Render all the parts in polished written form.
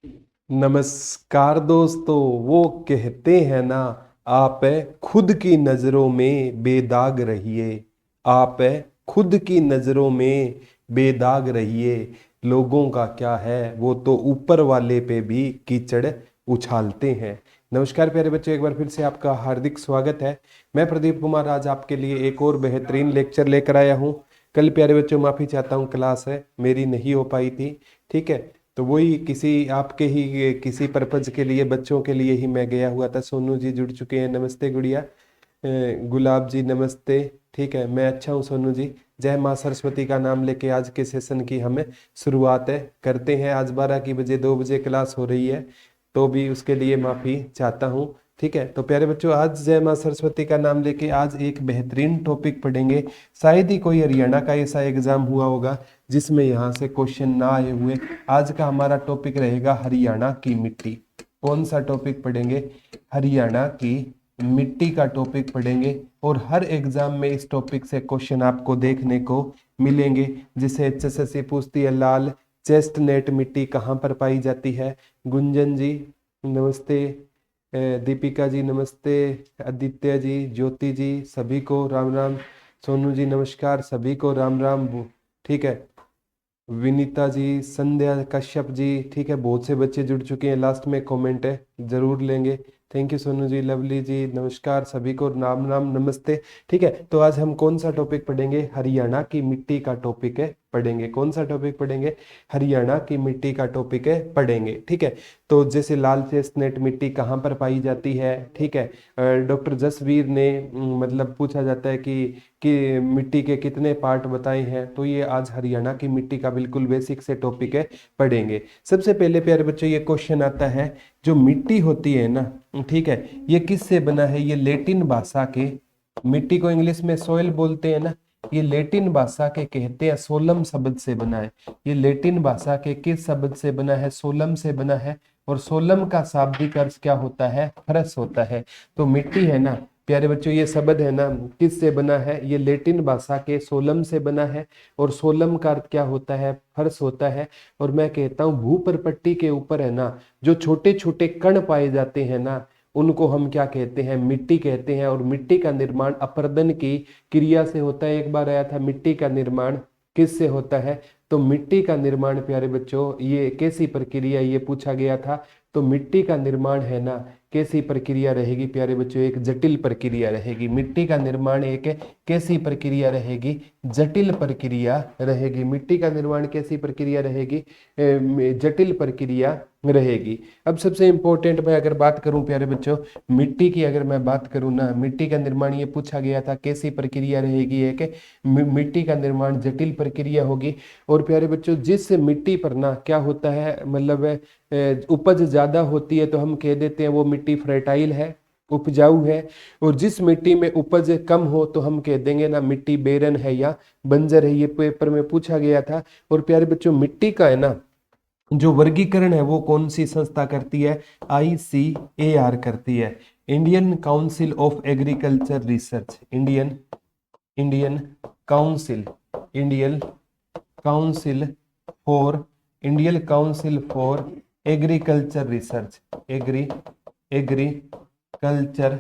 नमस्कार दोस्तों। वो कहते हैं ना, आप खुद की नजरों में बेदाग रहिए। आप खुद की नजरों में बेदाग रहिए। लोगों का क्या है, वो तो ऊपर वाले पे भी कीचड़ उछालते हैं। नमस्कार प्यारे बच्चों, एक बार फिर से आपका हार्दिक स्वागत है। मैं प्रदीप कुमार आज आपके लिए एक और बेहतरीन लेक्चर लेकर आया हूँ। कल प्यारे बच्चों माफ़ी चाहता हूँ, क्लास है मेरी नहीं हो पाई थी। ठीक है, तो वही किसी आपके ही किसी पर्पज के लिए, बच्चों के लिए ही मैं गया हुआ था। सोनू जी जुड़ चुके हैं, नमस्ते गुड़िया। गुलाब जी नमस्ते। ठीक है, मैं अच्छा हूँ सोनू जी। जय माँ सरस्वती का नाम लेके आज के सेशन की हमें शुरुआत करते हैं। आज 12 की बजे 2 बजे क्लास हो रही है, तो भी उसके लिए माफ़ी चाहता हूँ। ठीक है, तो प्यारे बच्चों आज जय माँ सरस्वती का नाम लेके आज एक बेहतरीन टॉपिक पढ़ेंगे। शायद ही कोई हरियाणा का ऐसा एग्जाम हुआ होगा जिसमें यहाँ से क्वेश्चन ना आए हुए। आज का हमारा टॉपिक रहेगा हरियाणा की मिट्टी। कौन सा टॉपिक पढ़ेंगे? हरियाणा की मिट्टी का टॉपिक पढ़ेंगे। और हर एग्जाम में इस टॉपिक से क्वेश्चन आपको देखने को मिलेंगे। जैसे एचएसएससी पूछती है, लाल चेस्टनट मिट्टी कहाँ पर पाई जाती है? गुंजन जी नमस्ते। दीपिका जी नमस्ते। आदित्य जी, ज्योति जी, सभी को राम राम। सोनू जी नमस्कार, सभी को राम राम। ठीक है, विनीता जी, संध्या कश्यप जी, ठीक है, बहुत से बच्चे जुड़ चुके हैं। लास्ट में कमेंट है, जरूर लेंगे। Thank you Sonu ji. लवली जी नमस्कार, सभी को राम राम नमस्ते। ठीक है, तो आज हम कौन सा टॉपिक पढ़ेंगे? हरियाणा की मिट्टी का टॉपिक है पढ़ेंगे। कौन सा टॉपिक पढ़ेंगे? हरियाणा की मिट्टी का टॉपिक है पढ़ेंगे। ठीक है, तो जैसे लाल चेस्टनट मिट्टी कहाँ पर पाई जाती है? ठीक है, डॉक्टर जसवीर ने मतलब पूछा जाता है कि मिट्टी के कितने पार्ट बताए हैं, तो ये आज हरियाणा की मिट्टी का बिल्कुल बेसिक से टॉपिक है पढ़ेंगे। सबसे पहले प्यारे बच्चों ये क्वेश्चन आता है, जो मिट्टी होती है ना, ठीक है, ये किससे बना है? ये लैटिन भाषा के, मिट्टी को इंग्लिश में सॉइल बोलते हैं ना, ये लैटिन भाषा के कहते हैं सोलम शब्द से बना है। ये लैटिन भाषा के किस शब्द से बना है? सोलम से बना है। और सोलम का शाब्दिक अर्थ क्या होता है? फरस होता है। तो मिट्टी है ना प्यारे बच्चों, ये शब्द है ना किस से बना है? ये लैटिन भाषा के सोलम से बना है। और सोलम का अर्थ क्या होता है? फर्श होता है। और मैं कहता हूँ भूपरपट्टी के ऊपर है ना, जो छोटे छोटे कण पाए जाते हैं ना, उनको हम क्या कहते हैं? मिट्टी कहते हैं। और मिट्टी का निर्माण अपरदन की क्रिया से होता है। एक बार आया था, मिट्टी का निर्माण किस से होता है? तो मिट्टी का निर्माण प्यारे बच्चों ये कैसी प्रक्रिया, ये पूछा गया था। तो मिट्टी का निर्माण है ना कैसी प्रक्रिया रहेगी प्यारे बच्चों? एक जटिल प्रक्रिया रहेगी। मिट्टी का निर्माण एक कैसी प्रक्रिया रहेगी? जटिल प्रक्रिया रहेगी। मिट्टी का निर्माण कैसी प्रक्रिया रहेगी? जटिल प्रक्रिया रहेगी। अब सबसे इंपॉर्टेंट मैं अगर बात करूं प्यारे बच्चों, मिट्टी की अगर मैं बात करूं ना, मिट्टी का निर्माण ये पूछा गया था कैसी प्रक्रिया रहेगी? एक मिट्टी का निर्माण जटिल प्रक्रिया होगी। और प्यारे बच्चों जिस मिट्टी पर ना क्या होता है, मतलब उपज ज्यादा होती है तो हम कह देते हैं वो मिट्टी फर्टाइल है, उपजाऊ है। और जिस मिट्टी में उपज कम हो तो हम कह देंगे ना मिट्टी बेरन है या बंजर है। ये पेपर में पूछा गया था। और प्यारे बच्चों मिट्टी का है ना जो वर्गीकरण है वो कौन सी संस्था करती है? ICAR करती है, Indian council of agriculture research. Indian Indian council Indian council for Indian council for agriculture research. Agriculture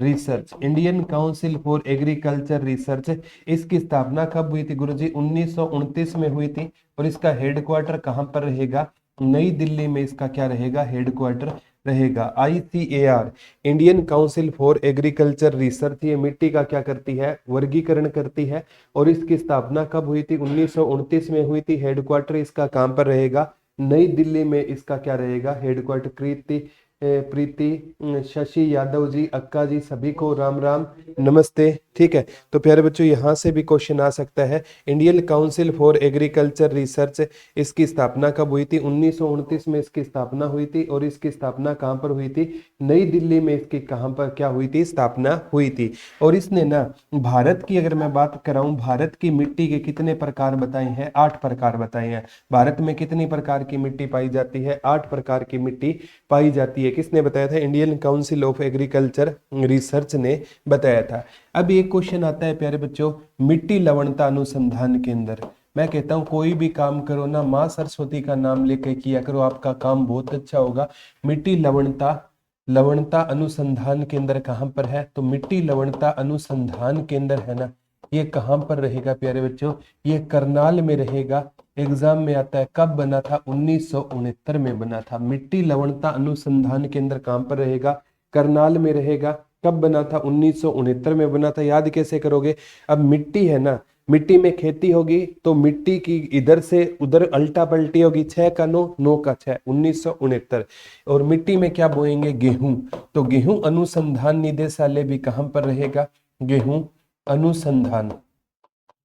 research, Indian council for agriculture research. इसकी स्थापना कब हुई थी गुरुजी? 1929 में हुई थी। और इसका हेडक्वार्टर कहाँ पर रहेगा? नई दिल्ली में इसका क्या रहेगा? हेडक्वार्टर रहेगा। ICAR, Indian council for agriculture research, ये मिट्टी का क्या करती है? वर्गीकरण करती है। और इसकी स्थापना कब हुई थी? 1929 में हुई थी। हेडक्वार्टर इसका कहाँ पर रहेगा? नई दिल्ली में इसका क्या रहेगा? हेडक्वार्टर। प्रीति, शशि यादव जी, अक्का जी, सभी को राम राम नमस्ते। ठीक है, तो प्यारे बच्चों यहाँ से भी क्वेश्चन आ सकता है। Indian council for agriculture research, इसकी स्थापना कब हुई थी? 1929 में इसकी स्थापना हुई थी। और इसकी स्थापना कहाँ पर हुई थी? नई दिल्ली में इसकी कहाँ पर क्या हुई थी? स्थापना हुई थी। और इसने ना भारत की अगर मैं बात कराऊं, भारत की मिट्टी के कितने प्रकार बताए हैं? 8 प्रकार बताए हैं। भारत में कितनी प्रकार की मिट्टी पाई जाती है? 8 प्रकार की मिट्टी पाई जाती है। किसने बताया था? Indian council of agriculture research ने बताया था। अब एक क्वेश्चन आता है प्यारे बच्चों, मिट्टी लवणता अनुसंधान केंद्र। मैं कहता हूँ कोई भी काम करो ना, माँ सरस्वती का नाम लेके किया करो, आपका काम बहुत अच्छा होगा। मिट्टी लवणता, लवणता अनुसंधान केंद्र कहाँ पर है? तो मिट्टी लवणता अनुसंधान केंद्र है ना, ये कहाँ पर रहेगा प्यारे बच्चों? ये करनाल में रहेगा। एग्जाम में आता है, कब बना था? 1969 में बना था। मिट्टी लवणता अनुसंधान केंद्र कहाँ पर रहेगा? करनाल में रहेगा। कब बना था? 1969 में बना था। याद कैसे करोगे? अब मिट्टी है ना, मिट्टी में खेती होगी तो मिट्टी की इधर से उधर अल्टा पल्टी होगी, 6 का 9, 9 का 6, 1969। और मिट्टी में क्या बोएंगे? गेहूं। तो गेहूं अनुसंधान निदेशालय भी कहां पर रहेगा? गेहूं अनुसंधान,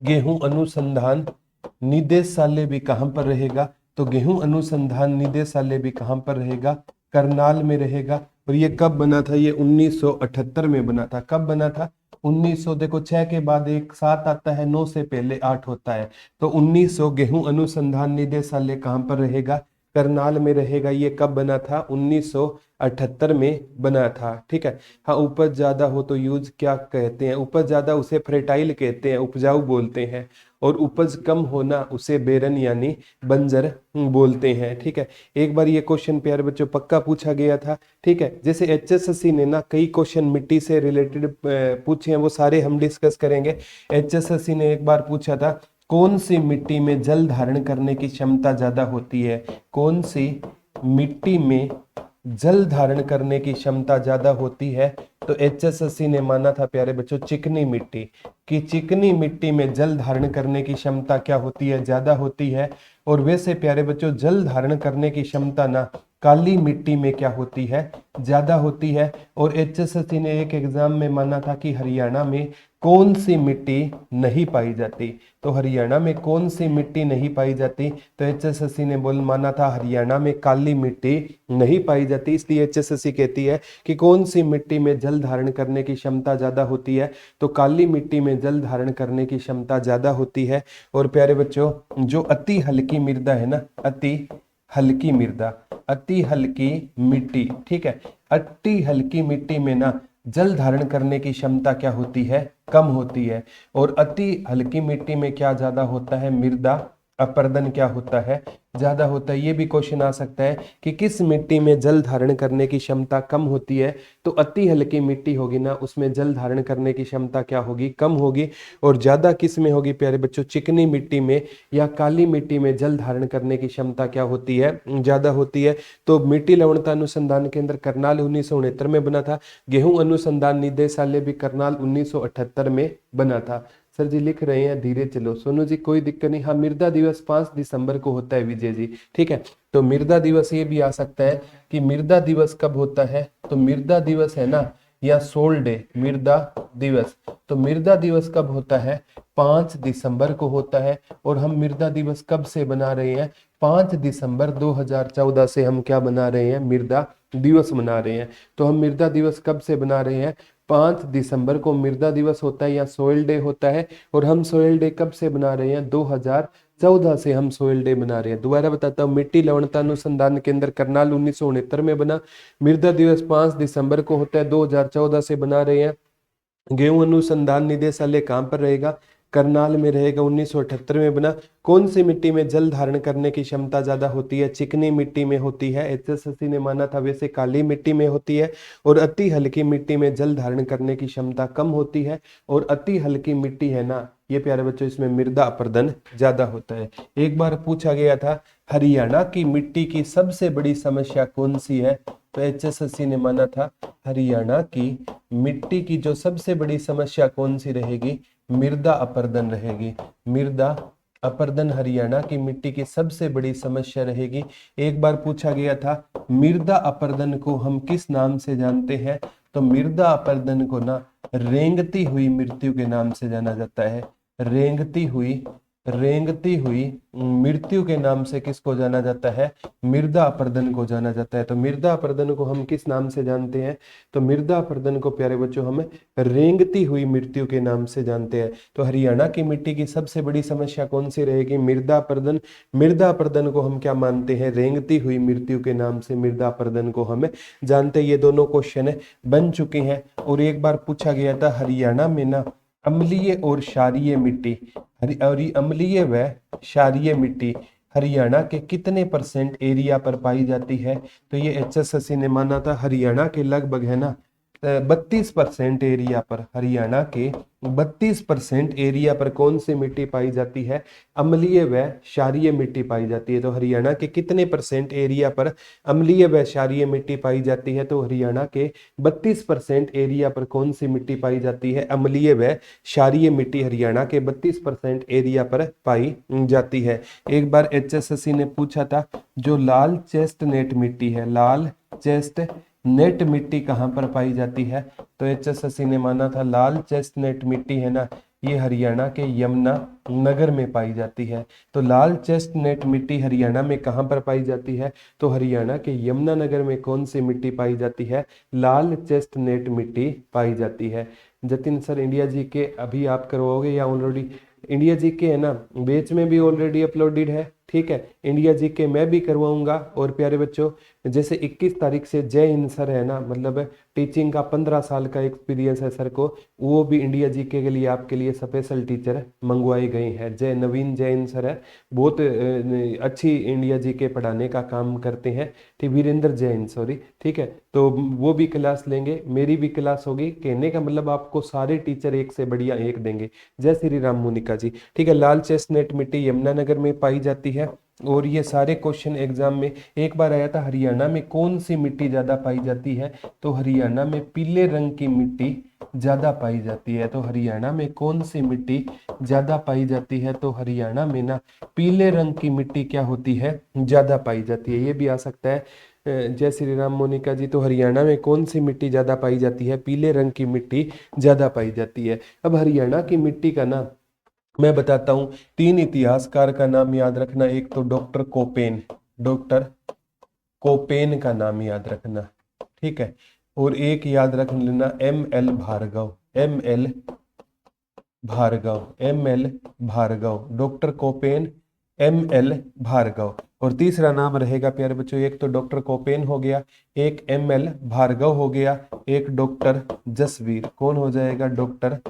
गेहूं अनुसंधान निदेशालय भी कहां पर रहेगा? तो गेहूं अनुसंधान निदेशालय भी कहां पर रहेगा? करनाल में रहेगा। और ये कब बना था? ये 1978 में बना था। कब बना था? 1900, देखो 6 के बाद एक 7 आता है, 9 से पहले 8 होता है, तो 1900 गेहूं अनुसंधान निदेशालय कहां पर रहेगा? करनाल में रहेगा। ये कब बना था? 1978 में बना था। ठीक है। हाँ, उपज ज्यादा हो तो यूज क्या कहते हैं? उपज ज्यादा उसे फर्टाइल कहते हैं, उपजाऊ बोलते हैं। और उपज कम होना उसे बेरन यानी बंजर बोलते हैं। ठीक है। एक बार ये क्वेश्चन प्यारे बच्चों पक्का पूछा गया था। ठीक है। जैसे एचएसएससी ने ना कई क्वेश्चन मिट्टी से रिलेटेड पूछे हैं, वो सारे हम डिस्कस करेंगे। एचएसएससी ने एक बार पूछा था, कौन सी मिट्टी में जल धारण करने की क्षमता ज्यादा होती है? कौन सी मिट्टी में जल धारण करने की क्षमता ज्यादा होती है? तो एचएसएससी ने माना था प्यारे बच्चों चिकनी मिट्टी, कि चिकनी मिट्टी में जल धारण करने की क्षमता क्या होती है? ज्यादा होती है। और वैसे प्यारे बच्चों जल धारण करने की क्षमता ना काली मिट्टी में क्या होती है? ज्यादा होती है। और एचएसएससी ने एक एग्जाम में माना था कि हरियाणा में कौन सी मिट्टी नहीं पाई जाती? तो हरियाणा में कौन सी मिट्टी नहीं पाई जाती? तो एचएसएससी ने माना था हरियाणा में काली मिट्टी नहीं पाई जाती। इसलिए एचएसएससी कहती है कि कौन सी मिट्टी में जल धारण करने की क्षमता ज्यादा होती है? तो काली मिट्टी में जल धारण करने की क्षमता ज्यादा होती है। और प्यारे बच्चों जो अति हल्की मृदा है ना, अति हल्की मृदा, अति हल्की मिट्टी, ठीक है, अति हल्की मिट्टी में ना जल धारण करने की क्षमता क्या होती है? कम होती है। और अति हल्की मिट्टी में क्या ज्यादा होता है? मृदा अपरदन क्या होता है? ज्यादा होता है। ये भी क्वेश्चन आ सकता है कि किस मिट्टी में जल धारण करने की क्षमता कम होती है? तो अति हल्की मिट्टी होगी ना, उसमें जल धारण करने की क्षमता क्या होगी? कम होगी। और ज्यादा किस में होगी प्यारे बच्चों? चिकनी मिट्टी में या काली मिट्टी में जल धारण करने की क्षमता क्या होती है? ज्यादा होती है। तो मिट्टी लवणता अनुसंधान केंद्र करनाल 1969 में बना था। गेहूं अनुसंधान निदेशालय भी करनाल 1978 में बना था। सर जी लिख रहे हैं धीरे चलो। सोनू जी कोई दिक्कत नहीं। हाँ, मृदा दिवस 5 दिसंबर को होता है विजय जी। ठीक है। तो मृदा दिवस ये भी आ सकता है कि मृदा दिवस कब होता है? तो मृदा दिवस है ना, या सोल डे, मृदा दिवस। तो मृदा दिवस कब होता है? 5 दिसंबर को होता है। और हम मृदा दिवस कब से बना रहे हैं? 5 दिसंबर 2014 से हम क्या बना रहे हैं? मृदा दिवस मना रहे हैं। तो हम मृदा दिवस कब से बना रहे हैं? 5 दिसंबर को मृदा दिवस होता है या सोयल डे होता है। और हम सोयल डे कब से बना रहे हैं? 2014 से हम सोयल डे बना रहे हैं। दोबारा बताता हूँ, मिट्टी लवणता अनुसंधान केंद्र करनाल 1969 में बना। मृदा दिवस 5 दिसंबर को होता है, 2014 से बना रहे हैं। गेहूं अनुसंधान निदेशालय कहाँ पर रहेगा? करनाल में रहेगा। 1978 में बना। कौन सी मिट्टी में जल धारण करने की क्षमता ज्यादा होती है? चिकनी मिट्टी में होती है। एचएसएससी ने माना था। वैसे काली मिट्टी में होती है। और अति हल्की मिट्टी में जल धारण करने की क्षमता कम होती है। और अति हल्की मिट्टी है ना, ये प्यारे बच्चों इसमें मृदा अपरदन ज्यादा होता है। एक बार पूछा गया था हरियाणा की मिट्टी की सबसे बड़ी समस्या कौन सी है? तो एचएसएससी ने माना था हरियाणा की मिट्टी की जो सबसे बड़ी समस्या कौन सी रहेगी? मृदा अपरदन रहेगी। मृदा अपरदन हरियाणा की मिट्टी की सबसे बड़ी समस्या रहेगी। एक बार पूछा गया था मृदा अपरदन को हम किस नाम से जानते हैं? तो मृदा अपरदन को ना रेंगती हुई मृत्यु के नाम से जाना जाता है। रेंगती हुई मृत्यु के नाम से किसको जाना जाता है? मृदा अपरदन को जाना जाता है। तो मृदा अपरदन को हम किस नाम से जानते हैं? तो मृदा अपरदन को प्यारे बच्चों हम रेंगती हुई मृत्यु के नाम से जानते हैं। तो हरियाणा की मिट्टी की सबसे बड़ी समस्या कौन सी रहेगी? मृदा अपरदन। मृदा अपरदन को हम क्या मानते हैं? रेंगती हुई मृत्यु के नाम से मृदा अपरदन को हम जानते हैं। ये दोनों क्वेश्चन बन चुके हैं। और एक बार पूछा गया था हरियाणा में ना अम्लीय और क्षारीय मिट्टी, और ये अम्लीय व क्षारीय मिट्टी हरियाणा के कितने परसेंट एरिया पर पाई जाती है? तो ये HSSC ने माना था हरियाणा के लगभग है ना 32% एरिया पर, हरियाणा के 32% एरिया पर कौन सी मिट्टी पाई जाती है? अम्लीय व क्षारीय मिट्टी पाई जाती है। तो हरियाणा के कितने परसेंट एरिया पर अम्लीय व क्षारीय मिट्टी पाई जाती है? तो हरियाणा के 32% एरिया पर कौन सी मिट्टी पाई जाती है? अम्लीय व क्षारीय मिट्टी हरियाणा के 32% एरिया पर पाई जाती है। एक बार HSSC ने पूछा था जो लाल चेस्टनट मिट्टी है, लाल चेस्ट नेट मिट्टी कहाँ पर पाई जाती है? तो HSSC ने माना था लाल चेस्टनट मिट्टी है ना, ये हरियाणा के यमुना नगर में पाई जाती है। तो लाल चेस्टनट मिट्टी हरियाणा में कहाँ पर पाई जाती है? तो हरियाणा के यमुना नगर में कौन सी मिट्टी पाई जाती है? लाल चेस्टनट मिट्टी पाई जाती है। जतिन सर इंडिया जी के अभी आप करवाओगे या ऑलरेडी? इंडिया जी के है ना बेच में भी ऑलरेडी अपलोडेड है, ठीक है। इंडिया जी के मैं भी करवाऊंगा। और प्यारे बच्चों जैसे 21 तारीख से जय हिंद सर है ना, मतलब टीचिंग का 15 साल का एक्सपीरियंस है सर को, वो भी इंडिया जीके के लिए आपके लिए स्पेशल टीचर मंगवाए गए हैं। जय नवीन जैन सर है, बहुत अच्छी इंडिया जीके पढ़ाने का काम करते हैं, ठीक, वीरेंद्र जैन सॉरी, ठीक है। तो वो भी क्लास लेंगे, मेरी भी क्लास होगी, कहने का मतलब आपको सारे टीचर एक से बढ़िया एक देंगे। जय श्री राम मोनिका जी, ठीक है। लाल चेस्टनट मिट्टी यमुनानगर में पाई जाती है। और ये सारे क्वेश्चन एग्जाम में एक बार आया था, हरियाणा में कौन सी मिट्टी ज्यादा पाई जाती है? तो हरियाणा में पीले रंग की मिट्टी ज्यादा पाई जाती है। तो हरियाणा में कौन सी मिट्टी ज्यादा पाई जाती है? तो हरियाणा में ना पीले रंग की मिट्टी क्या होती है? ज्यादा पाई जाती है। ये भी आ सकता है। जय श्री राम मोनिका जी, तो हरियाणा में कौन सी मिट्टी ज्यादा पाई जाती है? पीले रंग की मिट्टी ज्यादा पाई जाती है। अब हरियाणा की मिट्टी का ना मैं बताता हूं, 3 इतिहासकार का नाम याद रखना। एक तो डॉक्टर कोपेन, डॉक्टर कोपेन का नाम याद रखना, ठीक है। और एक याद रख लेना ML Bhargava, ML Bhargava, ML Bhargava, doctor Koppen, ML Bhargava. और तीसरा नाम रहेगा प्यारे बच्चों, एक तो डॉक्टर कोपेन हो गया, एक ML भार्गव हो गया, एक डॉक्टर जसवीर। कौन हो जाएगा? डॉक्टर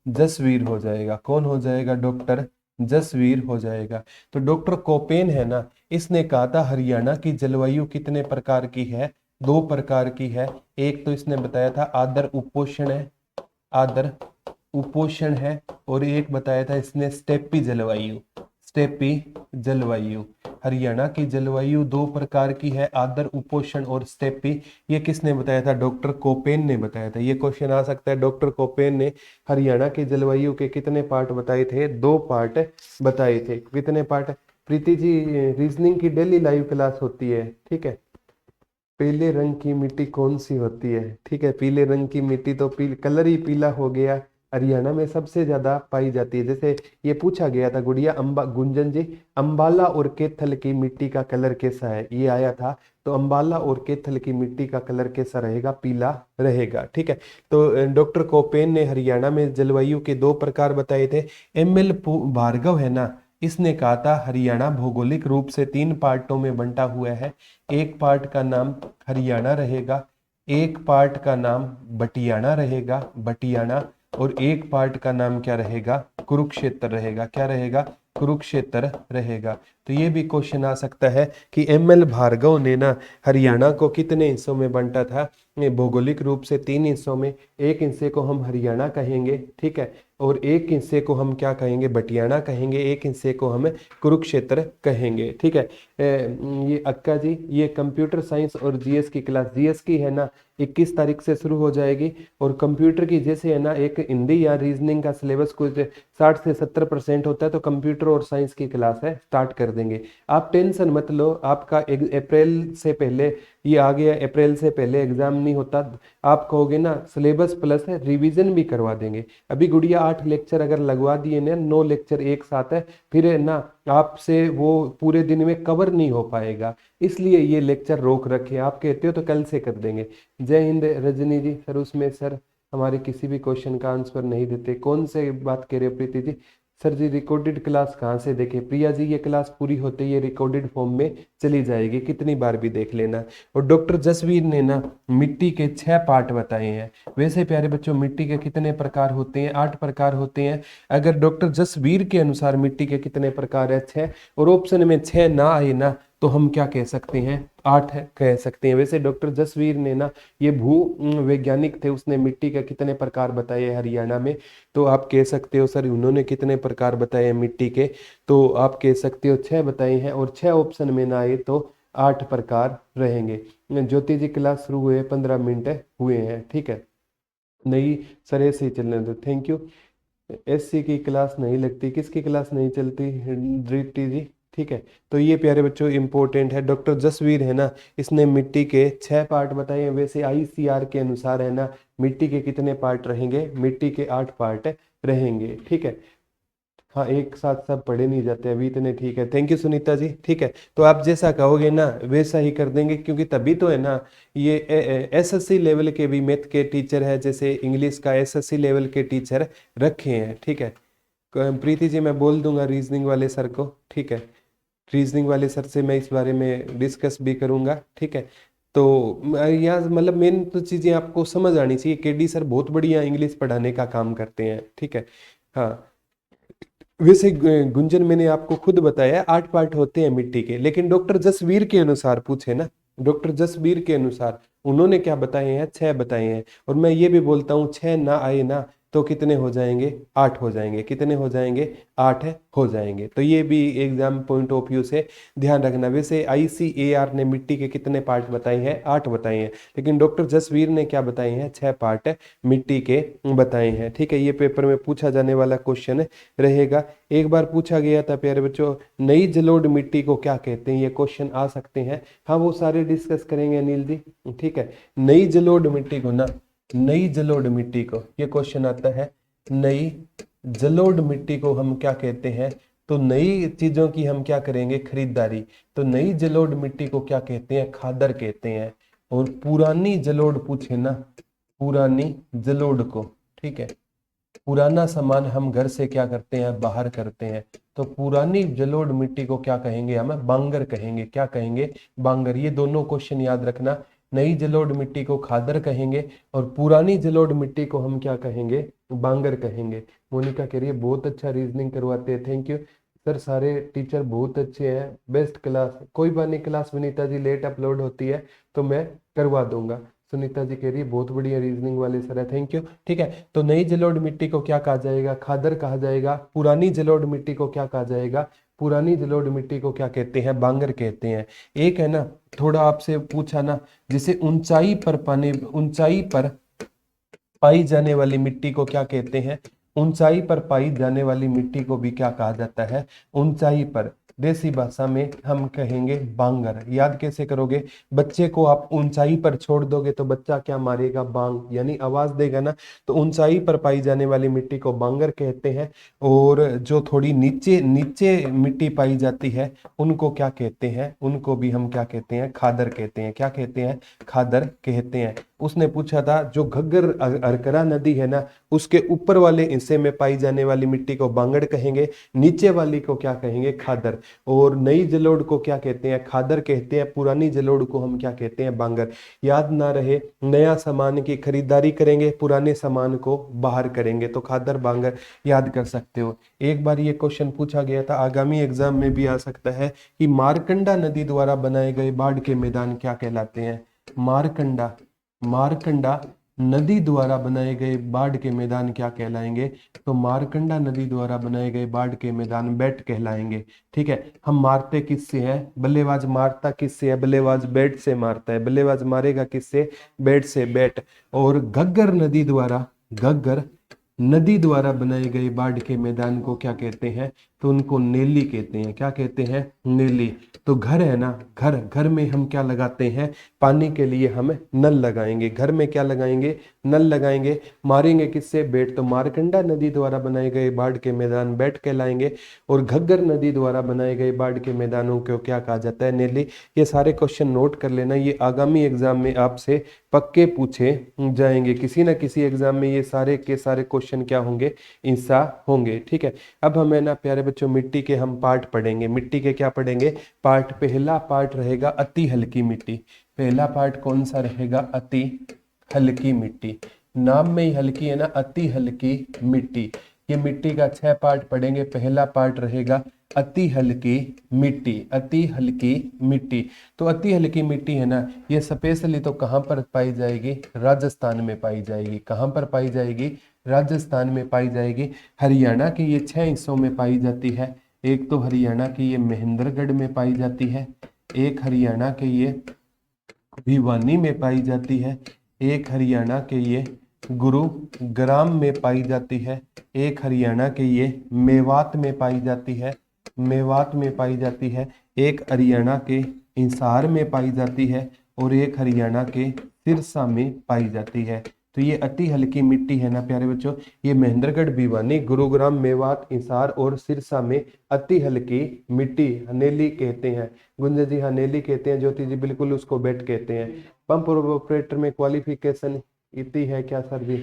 जसवीर हो जाएगा। कौन हो जाएगा? डॉक्टर जसवीर हो जाएगा। तो डॉक्टर कोपेन है ना, इसने कहा था हरियाणा की जलवायु कितने प्रकार की है? 2 प्रकार की है। एक तो इसने बताया था आर्द्र उपोष्ण है, आर्द्र उपोष्ण है। और एक बताया था इसने स्टेपी जलवायु, स्टेपी जलवायु। हरियाणा की जलवायु 2 प्रकार की है, आर्द्र उपोष्ण और स्टेपी। ये किसने बताया था? डॉक्टर कोपेन ने बताया था। ये क्वेश्चन आ सकता है, डॉक्टर कोपेन ने हरियाणा की जलवायु के कितने पार्ट बताए थे? 2 पार्ट बताए थे। कितने पार्ट? प्रीति जी रीजनिंग की डेली लाइव क्लास होती है, ठीक है। पीले रंग की मिट्टी कौन सी होती है? ठीक है, पीले रंग की मिट्टी तो कलर ही पीला हो गया, हरियाणा में सबसे ज्यादा पाई जाती है। जैसे ये पूछा गया था गुड़िया गुंजन जी, अंबाला और कैथल की मिट्टी का कलर कैसा है? ये आया था। तो अंबाला और कैथल की मिट्टी का कलर कैसा रहेगा? पीला रहेगा, ठीक है। तो डॉक्टर कोपेन ने हरियाणा में जलवायु के 2 प्रकार बताए थे। ML भार्गव है ना, इसने कहा था हरियाणा भौगोलिक रूप से 3 पार्टों में बंटा हुआ है। एक पार्ट का नाम हरियाणा रहेगा, एक पार्ट का नाम बटियाना रहेगा, बटियाना। और एक पार्ट का नाम क्या रहेगा? कुरुक्षेत्र रहेगा। क्या रहेगा? कुरुक्षेत्र रहेगा। तो ये भी क्वेश्चन आ सकता है कि ML भार्गव ने ना हरियाणा को कितने हिस्सों में बांटा था? भौगोलिक रूप से 3 हिस्सों में। एक हिस्से को हम हरियाणा कहेंगे, ठीक है, और एक हिस्से को हम क्या कहेंगे? बटियाना कहेंगे, एक हिस्से को हम कुरुक्षेत्र कहेंगे, ठीक है। ये अक्का जी, ये कंप्यूटर साइंस और GS की क्लास, GS की है ना 21 तारीख से शुरू हो जाएगी। और कंप्यूटर की जैसे है ना एक हिंदी या रीजनिंग का सिलेबस कुछ 60 से 70% होता है, तो कंप्यूटर और साइंस की क्लास है स्टार्ट कर देंगे। आप टेंशन मत लो, आपका अप्रैल से पहले ये आ गया, अप्रैल से पहले एग्जाम नहीं होता। आप कहोगे ना सिलेबस प्लस है, रिवीजन भी करवा देंगे। अभी गुड़िया 8 लेक्चर अगर लगवा दिए ना, 9 लेक्चर एक साथ है, फिर है ना आपसे वो पूरे दिन में कवर नहीं हो पाएगा, इसलिए ये लेक्चर रोक रखे। आप कहते हो तो कल से कर देंगे। जय हिंद रजनी जी। सर उसमें सर हमारे किसी भी क्वेश्चन का आंसर नहीं देते। कौन से बात कह रहे हो प्रीति जी? सर जी रिकॉर्डेड क्लास कहाँ से देखें? प्रिया जी ये क्लास पूरी होते ही ये रिकॉर्डेड फॉर्म में चली जाएगी, कितनी बार भी देख लेना। और डॉक्टर जसवीर ने ना मिट्टी के 6 पार्ट बताए हैं। वैसे प्यारे बच्चों मिट्टी के कितने प्रकार होते हैं? 8 प्रकार होते हैं। अगर डॉक्टर जसवीर के अनुसार मिट्टी के कितने प्रकार है? 6। और ऑप्शन में 6 ना आए ना तो हम क्या कह सकते हैं? 8 है कह सकते हैं। वैसे डॉक्टर जसवीर ने ना ये भू वैज्ञानिक थे, उसने मिट्टी के कितने प्रकार बताए हैं हरियाणा में, तो आप कह सकते हो सर उन्होंने कितने प्रकार बताए हैं मिट्टी के, तो आप कह सकते हो 6 बताए हैं। और 6 ऑप्शन में ना आए तो 8 प्रकार रहेंगे। ज्योति जी क्लास शुरू हुए 15 मिनट हुए हैं, ठीक है। नहीं सर ऐसे ही चलने दो, थैंक यू। एससी की क्लास नहीं लगती, किसकी क्लास नहीं चलती? दृष्टि जी, ठीक है। तो ये प्यारे बच्चों इंपॉर्टेंट है। डॉक्टर जसवीर है ना, इसने मिट्टी के 6 पार्ट बताए हैं। वैसे आईसीआर के अनुसार है ना मिट्टी के कितने पार्ट रहेंगे? मिट्टी के 8 पार्ट रहेंगे, ठीक है। हाँ एक साथ सब पढ़े नहीं जाते अभी इतने, ठीक है। थैंक यू सुनीता जी, ठीक है। तो आप जैसा कहोगे ना वैसा ही कर देंगे, क्योंकि तभी तो है ना ये एसएससी लेवल के भी मैथ के टीचर है, जैसे इंग्लिश का एसएससी लेवल के टीचर रखे हैं, ठीक है। प्रीति जी मैं बोल दूंगा रीजनिंग वाले सर को, ठीक है। रीजनिंग वाले सर से मैं इस बारे में डिस्कस भी करूंगा, ठीक है। तो यहाँ मतलब मेन तो चीज़ें आपको समझ आनी चाहिए। केडी सर बहुत बढ़िया इंग्लिश पढ़ाने का काम करते हैं, ठीक है। हाँ वैसे गुंजन मैंने आपको खुद बताया 8 पार्ट होते हैं मिट्टी के, लेकिन डॉक्टर जसवीर के अनुसार पूछे ना, डॉक्टर जसवीर के अनुसार उन्होंने क्या बताए हैं? 6 बताए हैं। और मैं ये भी बोलता हूँ 6 ना आए ना तो कितने हो जाएंगे? 8 हो जाएंगे। कितने हो जाएंगे? 8 हो जाएंगे। तो ये भी एग्जाम पॉइंट ऑफ व्यू से ध्यान रखना। वैसे आईसीएआर ने मिट्टी के कितने पार्ट बताए हैं? 8 बताए हैं। लेकिन डॉक्टर जसवीर ने क्या बताए हैं? 6 पार्ट मिट्टी के बताए हैं, ठीक है। ये पेपर में पूछा जाने वाला क्वेश्चन रहेगा। एक बार पूछा गया था प्यारे बच्चों नई जलोढ़ मिट्टी को क्या कहते हैं? ये क्वेश्चन आ सकते हैं। हाँ वो सारे डिस्कस करेंगे अनिल जी, ठीक है। नई जलोढ़ मिट्टी को ना, नई जलोढ़ मिट्टी को ये क्वेश्चन आता है, नई जलोढ़ मिट्टी को हम क्या कहते हैं? तो नई चीजों की हम क्या करेंगे? खरीदारी। तो नई जलोढ़ मिट्टी को क्या कहते हैं? खादर कहते हैं। और पुरानी जलोढ़ पूछे ना, पुरानी जलोढ़ को, ठीक है। पुराना सामान हम घर से क्या करते हैं? बाहर करते हैं। तो पुरानी जलोढ़ मिट्टी को क्या कहेंगे? हम बांगर कहेंगे। क्या कहेंगे? बांगर। ये दोनों क्वेश्चन याद रखना। नई जलोढ़ मिट्टी को खादर कहेंगे और पुरानी जलोढ़ मिट्टी को हम क्या कहेंगे? बांगर कहेंगे। मोनिका कह रही है बहुत अच्छा रीजनिंग करवाते हैं, थैंक यू सर। सारे टीचर बहुत अच्छे हैं, बेस्ट क्लास। कोई बात नहीं, class Vinita ji late upload होती है तो मैं करवा दूंगा। सुनीता जी कह रही है बहुत बढ़िया रीजनिंग वाले सर है, थैंक यू, ठीक है। तो नई जलोढ़ मिट्टी को क्या कहा जाएगा? खादर कहा जाएगा। पुरानी जलोढ़ मिट्टी को क्या कहा जाएगा? पुरानी जलोढ़ मिट्टी को क्या कहते हैं? बांगर कहते हैं। एक है ना थोड़ा आपसे पूछा ना, जिसे ऊंचाई पर पाई जाने वाली मिट्टी को क्या कहते हैं? ऊंचाई पर पाई जाने वाली मिट्टी को भी क्या कहा जाता है? ऊंचाई पर। देसी भाषा में हम कहेंगे बांगर। याद कैसे करोगे? बच्चे को आप ऊंचाई पर छोड़ दोगे तो बच्चा क्या मारेगा? बांग, यानी आवाज देगा ना। तो ऊंचाई पर पाई जाने वाली मिट्टी को बांगर कहते हैं। और जो थोड़ी नीचे नीचे मिट्टी पाई जाती है उनको क्या कहते हैं? उनको भी हम क्या कहते हैं? खादर कहते हैं। क्या कहते हैं? खादर कहते हैं। उसने पूछा था जो घग्गर अरकरा नदी है ना उसके ऊपर वाले हिस्से में पाई जाने वाली मिट्टी को बांगड़ कहेंगे, नीचे वाली को क्या कहेंगे? खादर। और नई जलोढ़ को क्या कहते हैं? खादर कहते हैं। पुरानी जलोढ़ को हम क्या कहते हैं? बांगर। याद ना रहे, नया सामान की खरीदारी करेंगे, पुराने सामान को बाहर करेंगे, तो खादर बांगर याद कर सकते हो। एक बार ये क्वेश्चन पूछा गया था, आगामी एग्जाम में भी आ सकता है कि मारकंडा नदी द्वारा बनाए गए बाढ़ के मैदान क्या कहलाते हैं? मारकंडा, मारकंडा नदी द्वारा बनाए गए बाढ़ के मैदान क्या कहलाएंगे? तो मारकंडा नदी द्वारा बनाए गए बाढ़ के मैदान बैट कहलाएंगे, ठीक है। हम मारते किससे हैं? बल्लेबाज मारता किससे है? बल्लेबाज बैट से मारता है। बल्लेबाज मारेगा किससे? बैट से, बैट। और घग्गर नदी द्वारा बनाए गए बाढ़ के मैदान को क्या कहते हैं? तो उनको नेली कहते हैं। क्या कहते हैं? नेली। तो घर है ना, घर, घर में हम क्या लगाते हैं? पानी के लिए हम नल लगाएंगे। घर में क्या लगाएंगे? नल लगाएंगे। मारेंगे किससे? बेट। तो मारकंडा नदी द्वारा बनाए गए बाढ़ के मैदान बेट कहलाएंगे, और घग्गर नदी द्वारा बनाए गए बाढ़ के मैदानों को क्या कहा जाता है? नेली। ये सारे क्वेश्चन नोट कर लेना, ये आगामी एग्जाम में आपसे पक्के पूछे जाएंगे। किसी ना किसी एग्जाम में ये सारे के सारे क्वेश्चन क्या होंगे? इंसा होंगे। ठीक है, अब हमें ना प्यारे बच्चों मिट्टी के हम पार्ट पढ़ेंगे। मिट्टी के क्या पढ़ेंगे? पार्ट। पहला पार्ट रहेगा अति हल्की मिट्टी। पहला पार्ट कौन सा रहेगा? अति हल्की मिट्टी। नाम में ही हल्की है ना, अति हल्की मिट्टी। ये मिट्टी का 6 पार्ट पढ़ेंगे। पहला पार्ट रहेगा अति हल्की मिट्टी। अति हल्की मिट्टी। तो अति हल्की मिट्टी है ना, ये स्पेशली तो कहाँ पर पाई जाएगी? राजस्थान में पाई जाएगी। कहाँ पर पाई जाएगी? राजस्थान में पाई जाएगी। हरियाणा के ये 6 हिस्सों में पाई जाती है। एक तो हरियाणा के ये महेंद्रगढ़ में पाई जाती है, एक हरियाणा के ये भिवानी में पाई जाती है, एक हरियाणा के ये गुरुग्राम में पाई जाती है, एक हरियाणा के ये मेवात में पाई जाती है, मेवात में पाई जाती है, एक हरियाणा के हिसार में पाई जाती है, और एक हरियाणा के सिरसा में पाई जाती है। तो ये अति हल्की मिट्टी है ना प्यारे बच्चों, ये महेंद्रगढ़, भिवानी, गुरुग्राम, मेवात, हिसार और सिरसा में अति हल्की मिट्टी हनेली कहते हैं। गुंजा जी हनेली कहते हैं। ज्योति जी बिल्कुल उसको बेट कहते हैं। पंप ऑपरेटर में क्वालिफिकेशन इतनी है क्या सर जी?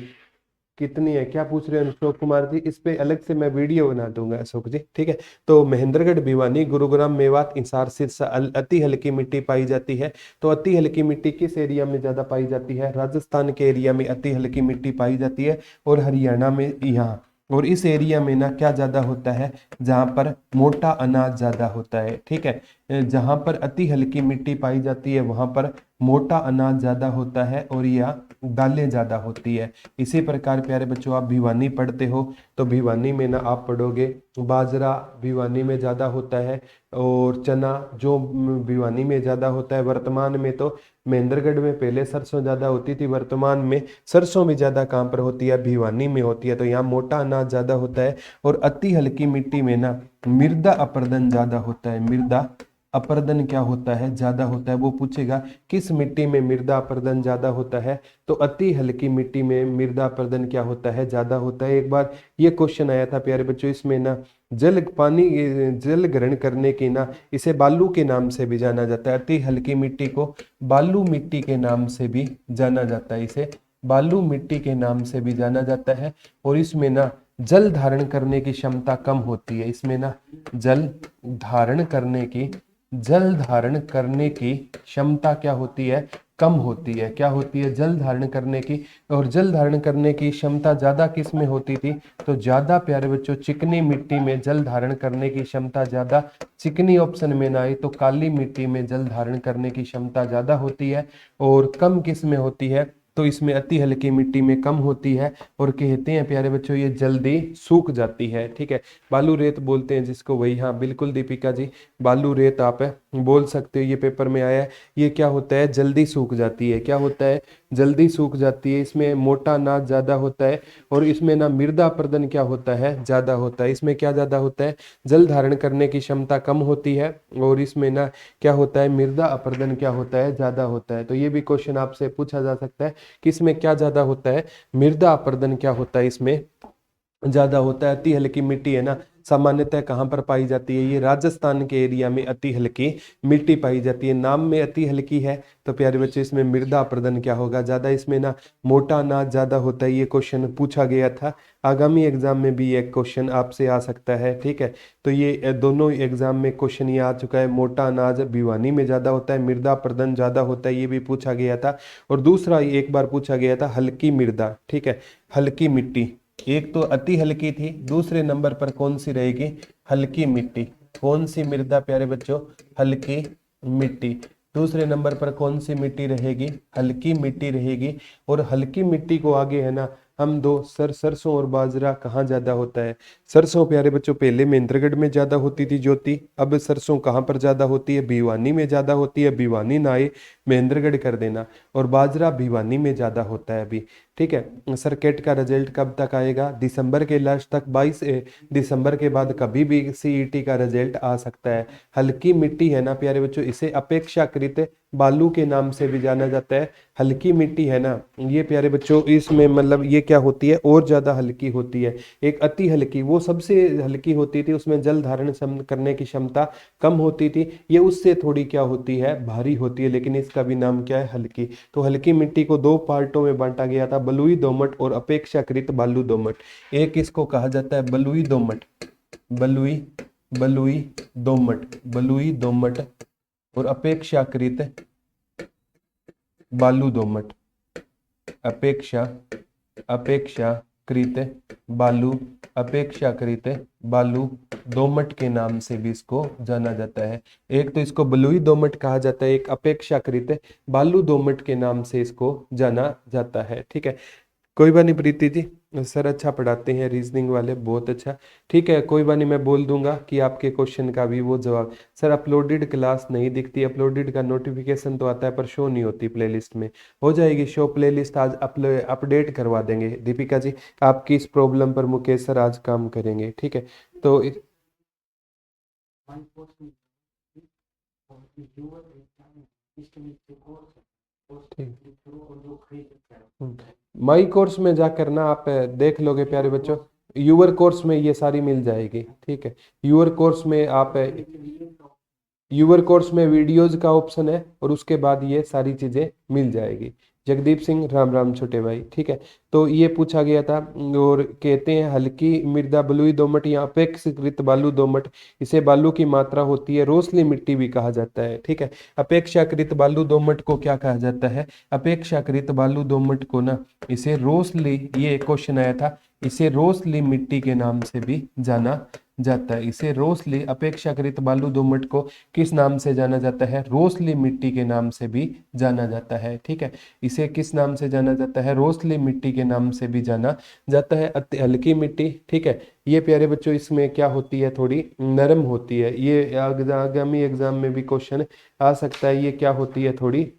कितनी है? क्या पूछ रहे हैं अशोक कुमार जी? इस पे अलग से मैं वीडियो बना दूंगा अशोक जी। ठीक है, तो महेंद्रगढ़, भिवानी, गुरुग्राम, मेवात, हिसार, सिरसा अति हल्की मिट्टी पाई जाती है। तो अति हल्की मिट्टी किस एरिया में ज्यादा पाई जाती है? राजस्थान के एरिया में अति हल्की मिट्टी पाई जाती है, और हरियाणा में यहाँ। और इस एरिया में ना क्या ज्यादा होता है? जहाँ पर मोटा अनाज ज्यादा होता है। ठीक है, जहाँ पर अति हल्की मिट्टी पाई जाती है वहां पर मोटा अनाज ज्यादा होता है, और या दालें ज्यादा होती है। इसी प्रकार प्यारे बच्चों आप भिवानी पढ़ते हो, तो भिवानी में ना आप पढ़ोगे बाजरा भिवानी में ज्यादा होता है, और चना जो भिवानी में ज्यादा होता है। वर्तमान में तो महेंद्रगढ़ में पहले सरसों ज्यादा होती थी, वर्तमान में सरसों भी ज्यादा कहाँ पर होती है? भिवानी में होती है। तो यहाँ मोटा अनाज ज्यादा होता है। और अति हल्की मिट्टी में ना मृदा अपरदन ज्यादा होता है। मृदा अपरदन क्या होता है? ज्यादा होता है। वो पूछेगा किस मिट्टी में मृदा अपरदन ज्यादा होता है? तो अति हल्की मिट्टी में मृदा अपरदन क्या होता है? ज्यादा होता है। एक बार ये क्वेश्चन आया था प्यारे बच्चों, इसमें ना जल ग्रहण करने की ना इसे बालू के नाम से भी जाना जाता है। अति हल्की मिट्टी को बालू मिट्टी के नाम से भी जाना जाता है। इसे बालू मिट्टी के नाम से भी जाना जाता है। और इसमें ना जल धारण करने की क्षमता कम होती है। इसमें ना जल धारण करने की क्षमता क्या होती है? कम होती है। क्या होती है? जल धारण करने की। और जल धारण करने की क्षमता ज्यादा किस में होती थी? तो ज्यादा प्यारे बच्चों चिकनी मिट्टी में जल धारण करने की क्षमता ज्यादा। चिकनी ऑप्शन में ना आए तो काली मिट्टी में जल धारण करने की क्षमता ज्यादा होती है, और कम किस में होती है? तो इसमें अति हल्की मिट्टी में कम होती है। और कहते हैं प्यारे बच्चों ये जल्दी सूख जाती है। ठीक है, बालू रेत बोलते हैं जिसको, वही। हाँ बिल्कुल दीपिका जी, बालू रेत आप बोल सकते हो, ये पेपर में आया है। ये क्या होता है? जल्दी सूख जाती है। क्या होता है? जल्दी सूख जाती है। इसमें मोटा अनाज ज्यादा होता है, और इसमें ना मृदा अपरदन क्या होता है? ज्यादा होता है। इसमें क्या ज्यादा होता है? जल धारण करने की क्षमता कम होती है, और इसमें ना क्या होता है? मृदा अपरदन क्या होता है? ज्यादा होता है। तो ये भी क्वेश्चन आपसे पूछा जा सकता है कि इसमें क्या ज्यादा होता है? मृदा अपरदन क्या होता है? इसमें ज्यादा होता है। अति हल्की मिट्टी है ना सामान्यतः कहाँ पर पाई जाती है? ये राजस्थान के एरिया में अति हल्की मिट्टी पाई जाती है। नाम में अति हल्की है, तो प्यारे बच्चे इसमें मृदा अपरदन क्या होगा? ज्यादा। इसमें ना मोटा अनाज ज्यादा होता है। ये क्वेश्चन पूछा गया था, आगामी एग्जाम में भी ये क्वेश्चन आपसे आ सकता है। ठीक है, तो ये दोनों एग्जाम में क्वेश्चन ये आ चुका है। मोटा अनाज भिवानी में ज्यादा होता है, मृदा अपरदन ज्यादा होता है, ये भी पूछा गया था। और दूसरा एक बार पूछा गया था हल्की मृदा। ठीक है, हल्की मिट्टी, एक तो अति हल्की थी, दूसरे नंबर पर कौन सी रहेगी? हल्की मिट्टी। कौन सी मृदा प्यारे बच्चों? हल्की मिट्टी। दूसरे नंबर पर कौन सी मिट्टी रहेगी? हल्की मिट्टी रहेगी। और हल्की मिट्टी को आगे है ना हम दो सरसों और बाजरा कहाँ ज्यादा होता है? सरसों प्यारे बच्चों पहले महेंद्रगढ़ में ज्यादा होती थी ज्योति, अब सरसों कहाँ पर ज्यादा होती है? भिवानी में ज्यादा होती है। भिवानी ना आए महेंद्रगढ़ कर देना। और बाजरा भिवानी में ज्यादा होता है अभी। ठीक है। सरकेट का रिजल्ट कब तक आएगा? दिसंबर के लास्ट तक, 22 दिसंबर के बाद कभी भी सीईटी का रिजल्ट आ सकता है। हल्की मिट्टी है ना प्यारे बच्चों, इसे अपेक्षाकृत बालू के नाम से भी जाना जाता है। हल्की मिट्टी है ना ये प्यारे बच्चों, इसमें मतलब ये क्या होती है, और ज्यादा हल्की होती है। एक अति हल्की वो सबसे हल्की होती थी, उसमें जल धारण करने की क्षमता कम होती थी। ये उससे थोड़ी क्या होती है, भारी होती है, लेकिन इसका भी नाम क्या है, हल्की। तो हल्की मिट्टी को दो पार्टों में बांटा गया था, बलुई दोमट और अपेक्षाकृत बालू दोमट। एक इसको कहा जाता है बलुई दोमट, बलुई बलुई दोमट, बलुई दोमट, और अपेक्षाकृत बालू दोमट, अपेक्षाकृत बालू, अपेक्षाकृत बालू दोमट के नाम से भी इसको जाना जाता है। एक तो इसको बलुई दोमट कहा जाता है, एक अपेक्षाकृत बालू दोमट के नाम से इसको जाना जाता है। ठीक है, कोई बात नहीं प्रीति जी, सर अच्छा पढ़ाते हैं, रीजनिंग वाले, बहुत अच्छा। ठीक है, कोई बात नहीं, मैं बोल दूंगा कि आपके क्वेश्चन का भी वो जवाब। सर अपलोडेड क्लास नहीं दिखती, अपलोडेड का नोटिफिकेशन तो आता है पर शो नहीं होती प्लेलिस्ट में। हो जाएगी शो प्लेलिस्ट, आज अपडेट करवा देंगे दीपिका जी। आपकी इस प्रॉब्लम पर मुकेश सर आज काम करेंगे। ठीक है, तो माई कोर्स में जाकर ना आप देख लोगे प्यारे बच्चों, यूवर कोर्स में ये सारी मिल जाएगी। ठीक है, यूवर कोर्स में आप, यूवर कोर्स में वीडियोज का ऑप्शन है और उसके बाद ये सारी चीजें मिल जाएगी। जगदीप सिंह राम राम छोटे भाई। ठीक है, तो ये पूछा गया था, और कहते हैं हल्की मृदा बलुई दोमट या अपेक्षाकृत बालू दोमट, इसे बालू की मात्रा होती है, रोसली मिट्टी भी कहा जाता है। ठीक है, अपेक्षाकृत बालू दोमट को क्या कहा जाता है, अपेक्षाकृत बालू दोमट को ना इसे रोसली, ये क्वेश्चन आया था, इसे रोसली मिट्टी के नाम से भी जाना जाता है। इसे रोसली, अपेक्षाकृत बालू दोमट को किस नाम से जाना जाता है, रोसली मिट्टी के नाम से भी जाना जाता है। ठीक है, इसे किस नाम से जाना जाता है, रोसली मिट्टी के नाम से भी जाना जाता है। अति हल्की मिट्टी, ठीक है, ये प्यारे बच्चों इसमें क्या होती है, थोड़ी नरम होती है। ये आगामी एग्जाम में भी क्वेश्चन आ सकता है, ये क्या होती है, थोड़ी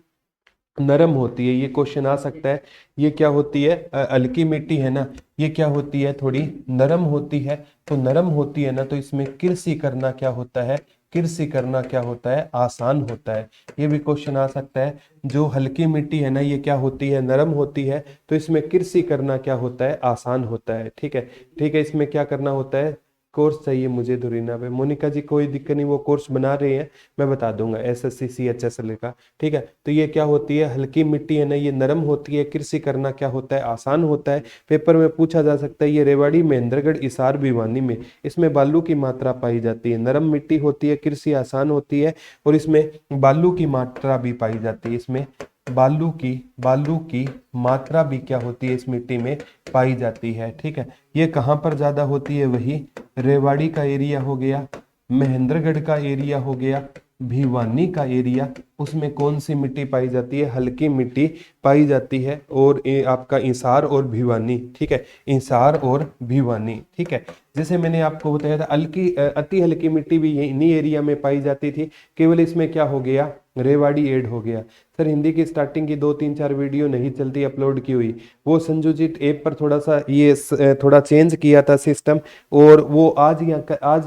नरम होती है, ये क्वेश्चन आ सकता है। ये क्या होती है, हल्की मिट्टी है ना, ये क्या होती है, थोड़ी नरम होती है। तो नरम होती है ना, तो इसमें कृषि करना क्या होता है, कृषि करना क्या होता है, आसान होता है। ये भी क्वेश्चन आ सकता है। जो हल्की मिट्टी है ना, ये क्या होती है, नरम होती है, तो इसमें कृषि करना क्या होता है, आसान होता है। ठीक है, ठीक है, इसमें क्या करना होता है, कोर्स चाहिए मुझे धुरीना पे। मोनिका जी कोई दिक्कत नहीं, वो कोर्स बना रहे हैं, मैं बता दूंगा, SSC CHSL का। ठीक है, तो ये क्या होती है, हल्की मिट्टी है ना, ये नरम होती है, कृषि करना क्या होता है, आसान होता है। पेपर में पूछा जा सकता है, ये रेवाड़ी, महेंद्रगढ़, हिसार, भिवानी में इसमें बालू की मात्रा पाई जाती है। नरम मिट्टी होती है, कृषि आसान होती है, और इसमें बालू की मात्रा भी पाई जाती है। इसमें बालू की मात्रा भी क्या होती है, इस मिट्टी में पाई जाती है। ठीक है, ये कहाँ पर ज्यादा होती है, वही रेवाड़ी का एरिया हो गया, महेंद्रगढ़ का एरिया हो गया, भिवानी का एरिया, उसमें कौन सी मिट्टी पाई जाती है, हल्की मिट्टी पाई जाती है। और आपका इंसार और भिवानी, ठीक है, इंसार और भिवानी। ठीक है, जैसे मैंने आपको बताया था, अति हल्की मिट्टी भी इन्हीं एरिया में पाई जाती थी, केवल इसमें क्या हो गया, रेवाड़ी ऐड हो गया। सर हिंदी की स्टार्टिंग की 2 3 4 वीडियो नहीं चलती अपलोड की हुई, वो संजू जी ऐप पर थोड़ा सा ये थोड़ा चेंज किया था सिस्टम, और वो आज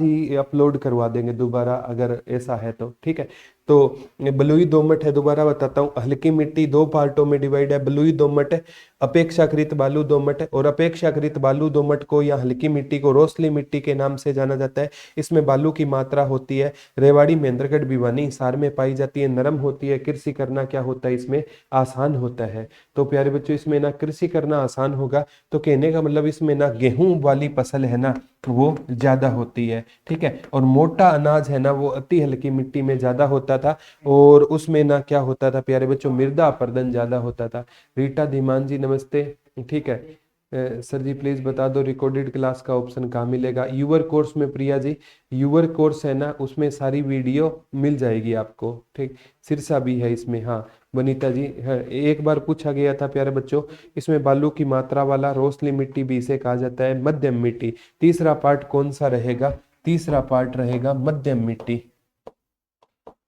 ही अपलोड करवा देंगे दोबारा अगर ऐसा है तो। ठीक है, तो बलुई दोमट है, दोबारा बताता हूँ, हल्की मिट्टी 2 पार्टों में डिवाइड है, बलुई दोमट, अपेक्षाकृत बालू दोमट। और अपेक्षाकृत बालू दोमट को या हल्की मिट्टी को रोसली मिट्टी के नाम से जाना जाता है। इसमें बालू की मात्रा होती है, रेवाड़ी, महेंद्रगढ़, भिवानी, हिसार में पाई जाती है, नरम होती है, कृषि करना क्या होता है, इसमें आसान होता है। तो प्यारे बच्चों, इसमें ना कृषि करना आसान होगा, तो कहने का मतलब इसमें ना गेहूं वाली फसल है ना, वो ज्यादा होती है। ठीक है, और मोटा अनाज है ना, वो अति हल्की मिट्टी में ज्यादा होता था, और उसमें ना क्या होता था प्यारे बच्चों, मृदा अपरदन ज्यादा होता था। रीटा धीमान जी नमस्ते। ठीक है, सर जी प्लीज बता दो रिकॉर्डेड क्लास का ऑप्शन कहाँ मिलेगा। यूवर कोर्स में प्रिया जी, यूवर कोर्स है ना, उसमें सारी वीडियो मिल जाएगी आपको। ठीक, सिरसा भी है इसमें, हाँ वनीता जी है। एक बार पूछा गया था प्यारे बच्चों, इसमें बालू की मात्रा वाला, रोसली मिट्टी भी इसे कहा जाता है, मध्यम मिट्टी। तीसरा पार्ट कौन सा रहेगा, तीसरा पार्ट रहेगा मध्यम मिट्टी,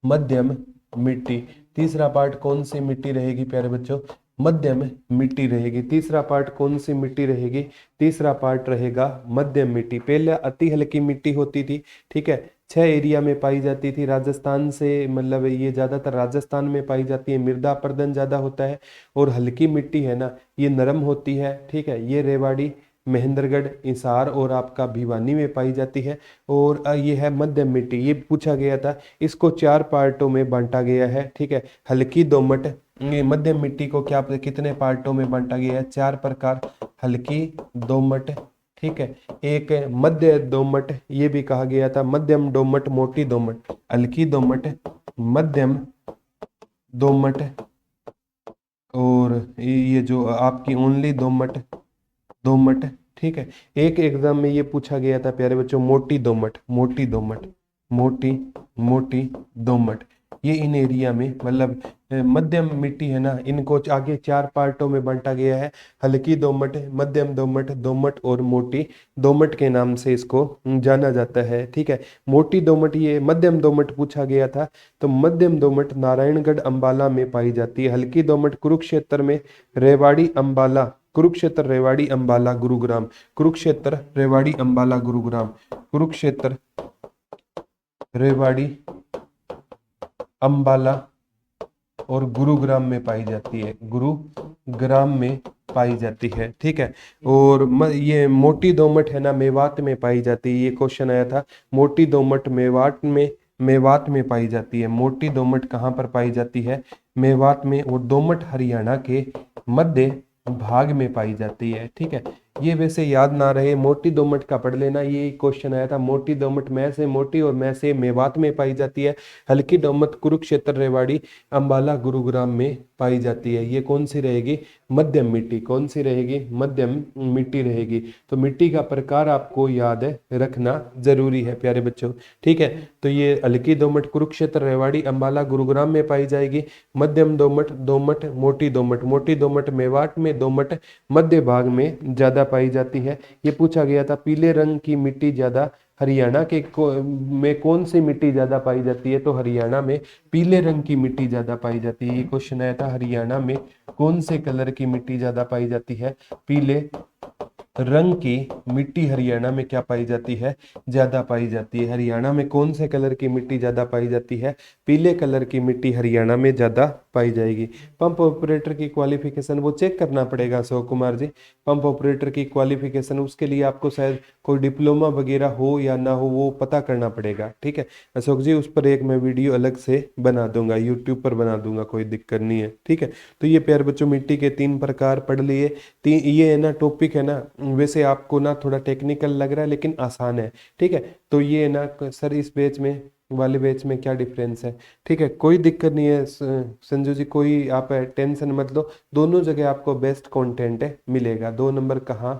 मध्यम मिट्टी। तीसरा पार्ट कौन सी मिट्टी रहेगी प्यारे बच्चों, मध्यम मिट्टी रहेगी। तीसरा पार्ट कौन सी मिट्टी रहेगी? तीसरा पार्ट रहेगा मध्यम मिट्टी। पहले अति हल्की मिट्टी होती थी, ठीक है, 6 एरिया में पाई जाती थी। राजस्थान से मतलब ये ज्यादातर राजस्थान में पाई जाती है, मृदा अपरदन ज्यादा होता है। और हल्की मिट्टी है ना, ये नरम होती है, ठीक है, ये रेवाड़ी, महेंद्रगढ़, हिसार और आपका भिवानी में पाई जाती है। और ये है मध्यम मिट्टी, ये पूछा गया था। इसको 4 पार्टों में बांटा गया है, ठीक है। हल्की दोमट, ये मध्यम मिट्टी को क्या कितने पार्टों में बांटा गया है? 4 प्रकार। हल्की दोमट, ठीक है, एक मध्य दोमट, ये भी कहा गया था, मध्यम दोमट, मोटी दोमट। हल्की दोमट, मध्यम दोमट, और ये जो आपकी ओनली दोमट, दोमट, ठीक है। एक एग्जाम में ये पूछा गया था प्यारे बच्चों, मोटी दोमट, मोटी दोमट, मोटी मोटी दोमट। ये इन एरिया में मतलब मध्यम मिट्टी है ना, इनको आगे 4 पार्टों में बांटा गया है। हल्की दोमट, मध्यम दोमट, दोमट और मोटी दोमट के नाम से इसको जाना जाता है, ठीक है। मोटी दोमट, ये मध्यम दोमट पूछा गया था, तो मध्यम दोमट नारायणगढ़ अंबाला में पाई जाती है। हल्की दोमट कुरुक्षेत्र में, रेवाड़ी अंबाला, कुरुक्षेत्र, रेवाड़ी, अंबाला, गुरुग्राम, कुरुक्षेत्र, रेवाड़ी, अंबाला, गुरुग्राम, कुरुक्षेत्र, रेवाड़ी, अंबाला और गुरुग्राम में पाई जाती है, गुरुग्राम में पाई जाती है, ठीक है। और ये मोटी दोमट है ना, मेवात में पाई जाती है। ये क्वेश्चन आया था, मोटी दोमट मेवात में पाई जाती है। मोटी दोमट कहाँ पर पाई जाती है? मेवात में। और दोमट हरियाणा के मध्य भाग में पाई जाती है, ठीक है। ये वैसे याद ना रहे, मोटी दोमट का पढ़ लेना, ये क्वेश्चन आया था। मोटी दोमट मैं से मोटी और मैं से मेवात में पाई जाती है। हल्की दोमट कुरुक्षेत्र, रेवाड़ी, अंबाला, गुरुग्राम में पाई जाती है। ये कौन सी रहेगी? मध्यम मिट्टी। कौन सी रहेगी? मध्यम मिट्टी रहेगी। तो मिट्टी का प्रकार आपको याद रखना जरूरी है प्यारे बच्चों, ठीक है। तो ये हल्की दोमट कुरुक्षेत्र, रेवाड़ी, अंबाला, गुरुग्राम में पाई जाएगी। मध्यम दोमट, दोमट, मोटी दोमट, मोटी दोमट मेवात में, दोमट मध्य भाग में ज्यादा पाई जाती है। ये पूछा गया था, पीले रंग की मिट्टी ज्यादा हरियाणा के में कौन सी मिट्टी ज्यादा पाई जाती है? तो हरियाणा में पीले रंग की मिट्टी ज्यादा पाई जाती है। ये क्वेश्चन आया था, हरियाणा में कौन से कलर की मिट्टी ज्यादा पाई जाती है? पीले रंग की मिट्टी हरियाणा में क्या पाई जाती है? ज्यादा पाई जाती है। हरियाणा में कौन से कलर की मिट्टी ज्यादा पाई जाती है? पीले कलर की मिट्टी हरियाणा में ज्यादा पाई जाएगी। पंप ऑपरेटर की क्वालिफिकेशन वो चेक करना पड़ेगा अशोक कुमार जी। पंप ऑपरेटर की क्वालिफिकेशन, उसके लिए आपको शायद कोई डिप्लोमा वगैरह हो या ना हो, वो पता करना पड़ेगा, ठीक है अशोक जी। उस पर एक मैं वीडियो अलग से बना दूंगा, यूट्यूब पर बना दूंगा, कोई दिक्कत नहीं है, ठीक है। तो ये प्यारे बच्चों मिट्टी के 3 प्रकार पढ़ लिए। ये है ना टॉपिक है ना, वैसे आपको ना थोड़ा टेक्निकल लग रहा है लेकिन आसान है, ठीक है। तो ये है ना सर, इस बैच में वाले बैच में क्या डिफरेंस है, ठीक है, कोई दिक्कत नहीं है संजू जी, कोई आप टेंशन मत लो। दोनों जगह आपको बेस्ट कंटेंट मिलेगा। 2 नंबर कहाँ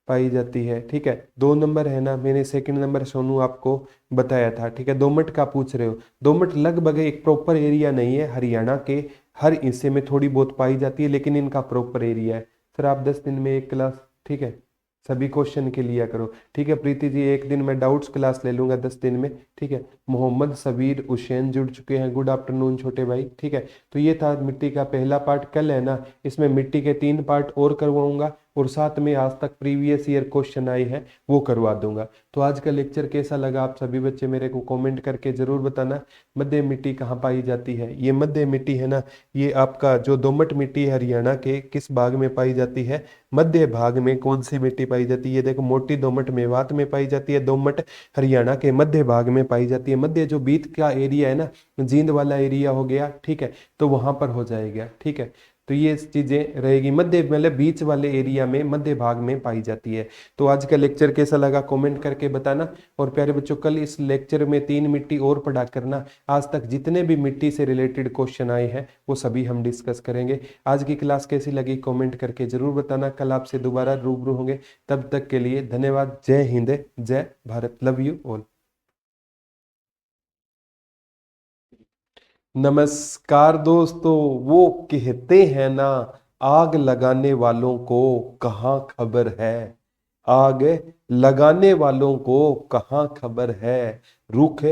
पाई जाती है, ठीक है। 2 नंबर है ना, मैंने सेकंड नंबर सोनू आपको बताया था, ठीक है। दोमट का पूछ रहे हो, दोमट लगभग एक प्रॉपर एरिया नहीं है, हरियाणा के हर हिस्से में थोड़ी बहुत पाई जाती है, लेकिन इनका प्रॉपर एरिया है। सर आप 10 दिन में एक क्लास, ठीक है, सभी क्वेश्चन के लिया करो, ठीक है। प्रीति जी एक दिन मैं डाउट्स क्लास ले लूंगा 10 दिन में, ठीक है। मोहम्मद सबीर हुसैन जुड़ चुके हैं, गुड आफ्टरनून छोटे भाई, ठीक है। तो ये था मिट्टी का पहला पार्ट, कल है ना इसमें मिट्टी के 3 पार्ट और करवाऊंगा, और साथ में आज तक प्रीवियस ईयर क्वेश्चन आए हैं वो करवा दूंगा। तो आज का लेक्चर कैसा लगा आप सभी बच्चे मेरे को कमेंट करके जरूर बताना। मध्य मिट्टी कहाँ पाई जाती है? ये मध्य मिट्टी है ना, ये आपका जो दोमट मिट्टी है हरियाणा के किस भाग में पाई जाती है? मध्य भाग में। कौन सी मिट्टी पाई जाती है? ये देखो, मोटी दोमट मेवात में पाई जाती है, दोमट हरियाणा के मध्य भाग में पाई जाती है। मध्य जो बीच का एरिया है ना, जींद वाला एरिया हो गया, ठीक है, तो वहां पर हो जाएगा, ठीक है। तो ये चीजें रहेगी, मध्य मतलब बीच वाले एरिया में मध्य भाग में पाई जाती है। तो आज का लेक्चर कैसा लगा कमेंट करके बताना। और प्यारे बच्चों कल इस लेक्चर में 3 मिट्टी और पढ़ा करना। आज तक जितने भी मिट्टी से रिलेटेड क्वेश्चन आए हैं वो सभी हम डिस्कस करेंगे। आज की क्लास कैसी लगी कमेंट करके जरूर बताना। कल आपसे दोबारा रूबरू होंगे, तब तक के लिए धन्यवाद। जय हिंद, जय भारत, लव यू ऑल। नमस्कार दोस्तों, वो कहते हैं ना, आग लगाने वालों को कहाँ खबर है, आग लगाने वालों को कहाँ खबर है, रुख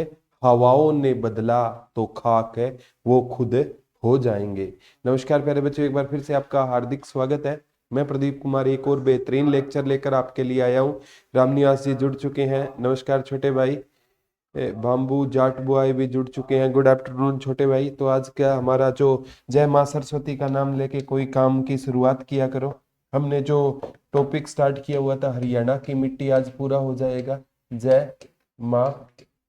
हवाओं ने बदला तो खाक है वो खुद हो जाएंगे। नमस्कार प्यारे बच्चों, एक बार फिर से आपका हार्दिक स्वागत है। मैं प्रदीप कुमार एक और बेहतरीन लेक्चर लेकर आपके लिए आया हूँ। रामनिवास जी जुड़ चुके हैं, नमस्कार छोटे भाई। बाम्बू जाट बुआई भी जुड़ चुके हैं, गुड आफ्टरनून छोटे भाई। तो आज क्या हमारा जो जय माँ सरस्वती का नाम लेके कोई काम की शुरुआत किया करो। हमने जो टॉपिक स्टार्ट किया हुआ था हरियाणा की मिट्टी, आज पूरा हो जाएगा। जय माँ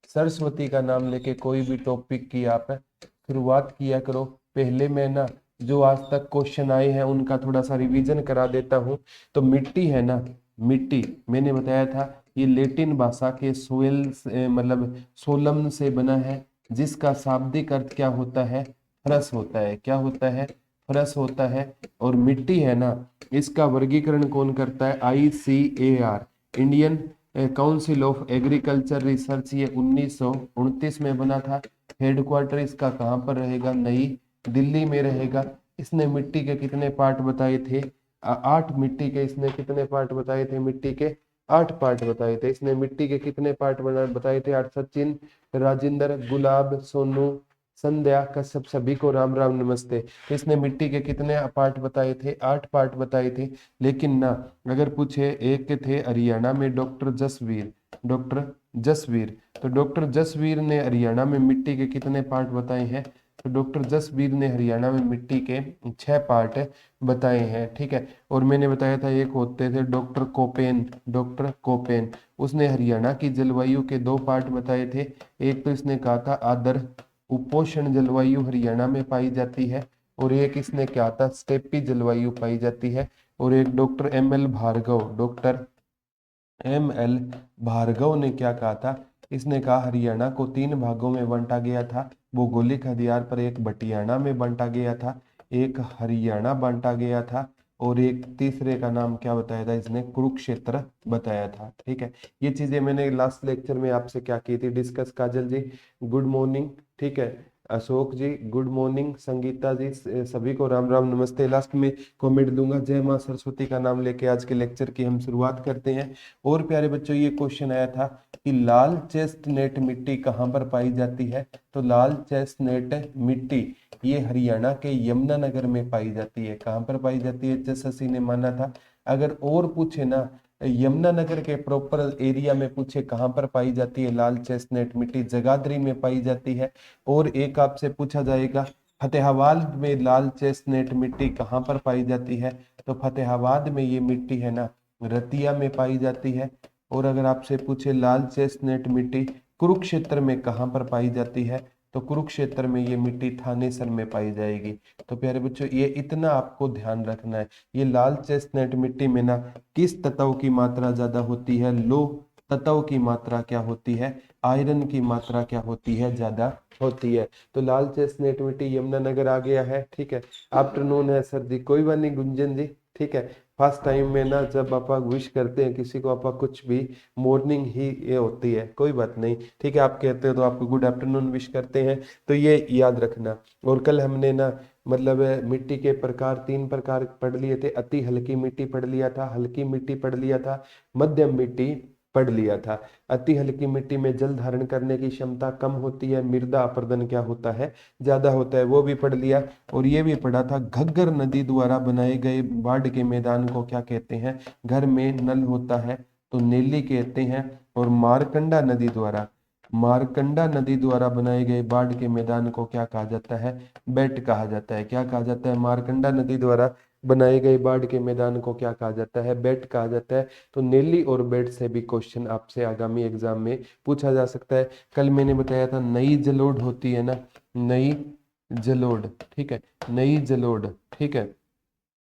सरस्वती का नाम लेके कोई भी टॉपिक की आप शुरुआत किया करो। पहले मैं ना जो आज तक क्वेश्चन आए हैं उनका थोड़ा सा रिवीजन करा देता हूँ। तो मिट्टी है ना, मिट्टी मैंने बताया था ये लेटिन भाषा के सोयल मतलब सोलम से बना है, जिसका शाब्दिक अर्थ क्या होता है, फरस होता है। क्या होता है, फरस होता है। और मिट्टी है ना, इसका वर्गीकरण कौन करता है, ICAR, Indian council of agriculture research. ये 1929 में बना था। हेडक्वार्टर इसका कहाँ पर रहेगा, नई दिल्ली में रहेगा। इसने मिट्टी के कितने पार्ट बताए थे, 8 मिट्टी के इसने कितने पार्ट बताए थे, मिट्टी के 8 पार्ट बताए थे इसने। मिट्टी के कितने पार्ट बताए थे, 8। सचिन, राजेंद्र, गुलाब, सोनू, संध्या, कश्यप, सभी को राम राम नमस्ते। तो इसने मिट्टी के कितने पार्ट बताए थे, 8 पार्ट बताए थे। लेकिन ना अगर पूछे, एक थे हरियाणा में डॉक्टर जसवीर, डॉक्टर जसवीर। तो डॉक्टर जसवीर ने हरियाणा में मिट्टी के कितने पार्ट बताए हैं, तो डॉक्टर जसवीर ने हरियाणा में मिट्टी के 6 पार्ट बताए हैं। ठीक है। और मैंने बताया था एक होते थे डॉक्टर कोपेन, डॉक्टर कोपेन, उसने हरियाणा की जलवायु के 2 पार्ट बताए थे। एक तो इसने कहा था आदर उपोष्ण जलवायु हरियाणा में पाई जाती है, और एक इसने क्या था, स्टेपी जलवायु पाई जाती है। और एक doctor ML Bhargava, doctor ML Bhargava ने क्या कहा था, इसने कहा हरियाणा को 3 भागों में बांटा गया था भौगोलिक आधार पर। एक बटियाना में बांटा गया था, एक हरियाणा बांटा गया था, और एक तीसरे का नाम क्या बताया था इसने, कुरुक्षेत्र बताया था। ठीक है। ये चीजें मैंने लास्ट लेक्चर में आपसे क्या की थी, डिस्कस। काजल जी गुड मॉर्निंग। ठीक है। अशोक जी गुड मॉर्निंग। संगीता जी सभी को राम राम नमस्ते। लास्ट में कमेंट दूंगा। जय माँ सरस्वती का नाम लेके आज के लेक्चर की हम शुरुआत करते हैं। और प्यारे बच्चों, ये क्वेश्चन आया था कि लाल चेस्टनट मिट्टी कहाँ पर पाई जाती है। तो लाल चेस्टनट मिट्टी ये हरियाणा के यमुनानगर में पाई जाती है। कहाँ पर पाई जाती है, एचएसएससी ने माना था। अगर और पूछे ना, यमुनानगर के प्रॉपर एरिया में पूछे कहाँ पर पाई जाती है लाल चेस्टनट मिट्टी, जगाधरी में पाई जाती है। और एक आपसे पूछा जाएगा फतेहाबाद में लाल चेस्टनट मिट्टी कहाँ पर पाई जाती है। तो फतेहाबाद में ये मिट्टी है ना, रतिया में पाई जाती है। और अगर आपसे पूछे लाल चेस्टनट मिट्टी कुरुक्षेत्र में कहाँ पर पाई जाती है, तो कुरुक्षेत्र में ये मिट्टी थानेसर में पाई जाएगी। तो प्यारे बच्चों, ये इतना आपको ध्यान रखना है। ये लाल चेस्टनट मिट्टी में ना किस तत्व की मात्रा ज्यादा होती है, लोह तत्व की मात्रा क्या होती है, आयरन की मात्रा क्या होती है, ज्यादा होती है। तो लाल चेस्टनट मिट्टी यमुनानगर आ गया है। ठीक है। आफ्टरनून है सर जी, कोई बात नहीं गुंजन जी। ठीक है। फर्स्ट टाइम में ना जब आप विश करते हैं किसी को, आप कुछ भी मॉर्निंग ही ये होती है, कोई बात नहीं। ठीक है। आप कहते हो तो आपको गुड आफ्टरनून विश करते हैं। तो ये याद रखना। और कल हमने ना मतलब मिट्टी के प्रकार 3 प्रकार पढ़ लिए थे। अति हल्की मिट्टी पढ़ लिया था, हल्की मिट्टी पढ़ लिया था, मध्यम मिट्टी पढ़ लिया था। अति हल्की मिट्टी में जल धारण करने की क्षमता कम होती है, मृदा अपरदन क्या होता है, ज्यादा होता है, वो भी पढ़ लिया। और ये भी पढ़ा था घग्गर नदी द्वारा बनाए गए बाढ़ के मैदान को क्या कहते हैं, घर में नल होता है तो नेली कहते हैं। और मारकंडा नदी द्वारा बनाए गए बाढ़ के मैदान को क्या कहा जाता है, बेट कहा जाता है। क्या कहा जाता है, मारकंडा नदी द्वारा बनाए गए बाढ़ के मैदान को क्या कहा जाता है, बेट कहा जाता है। तो नेली और बेट से भी क्वेश्चन आपसे आगामी एग्जाम में पूछा जा सकता है। कल मैंने बताया था नई जलोढ़ होती है ना, नई जलोढ़। ठीक है, नई जलोढ़। ठीक है।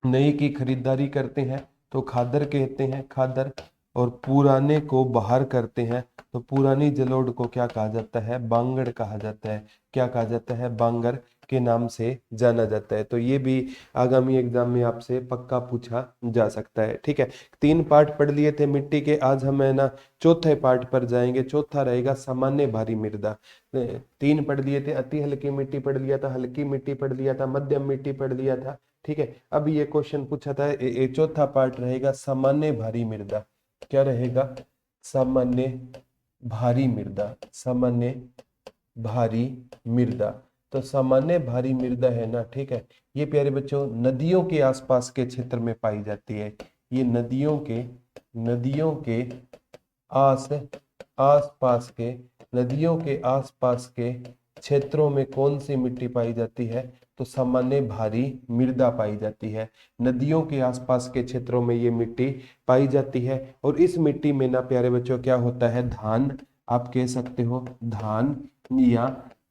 नई की खरीदारी करते हैं तो खादर कहते हैं, खादर। और पुराने को बाहर करते हैं तो पुरानी जलोढ़ को क्या कहा जाता है, बांगड़ कहा जाता है। क्या कहा जाता है, बांगर के नाम से जाना जाता है। तो ये भी आगामी एग्जाम में आपसे पक्का पूछा जा सकता है। ठीक है। 3 पार्ट पढ़ लिए थे मिट्टी के, आज हम है ना चौथे पार्ट पर जाएंगे। चौथा रहेगा सामान्य भारी मृदा। 3 पढ़ लिए थे, अति हल्की मिट्टी पढ़ लिया था, हल्की मिट्टी पढ़ लिया था, मध्यम मिट्टी पढ़ लिया था। ठीक है। अब ये क्वेश्चन पूछा था, चौथा पार्ट रहेगा सामान्य भारी मृदा। क्या रहेगा, सामान्य भारी मृदा, सामान्य भारी मृदा। तो सामान्य भारी मृदा है ना, ठीक है, ये प्यारे बच्चों नदियों के आसपास के क्षेत्र में पाई जाती है। ये नदियों के आस आसपास के नदियों के आसपास के क्षेत्रों में कौन सी मिट्टी पाई जाती है? तो सामान्य भारी मृदा पाई जाती है। नदियों के आसपास के क्षेत्रों में ये मिट्टी पाई जाती है। और इस मिट्टी में ना प्यारे बच्चों क्या होता है? धान, आप कह सकते हो धान या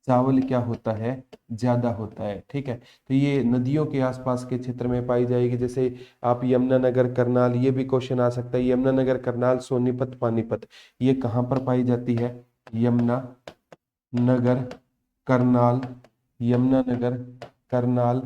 चावल क्या होता है? ज्यादा होता है, ठीक है। तो ये नदियों के आसपास के क्षेत्र में पाई जाएगी। जैसे आप यमुनानगर, करनाल, ये भी क्वेश्चन आ सकता है। यमुनानगर, करनाल, सोनीपत, पानीपत, ये कहाँ पर पाई जाती है? यमुनानगर, करनाल, यमुनानगर, करनाल,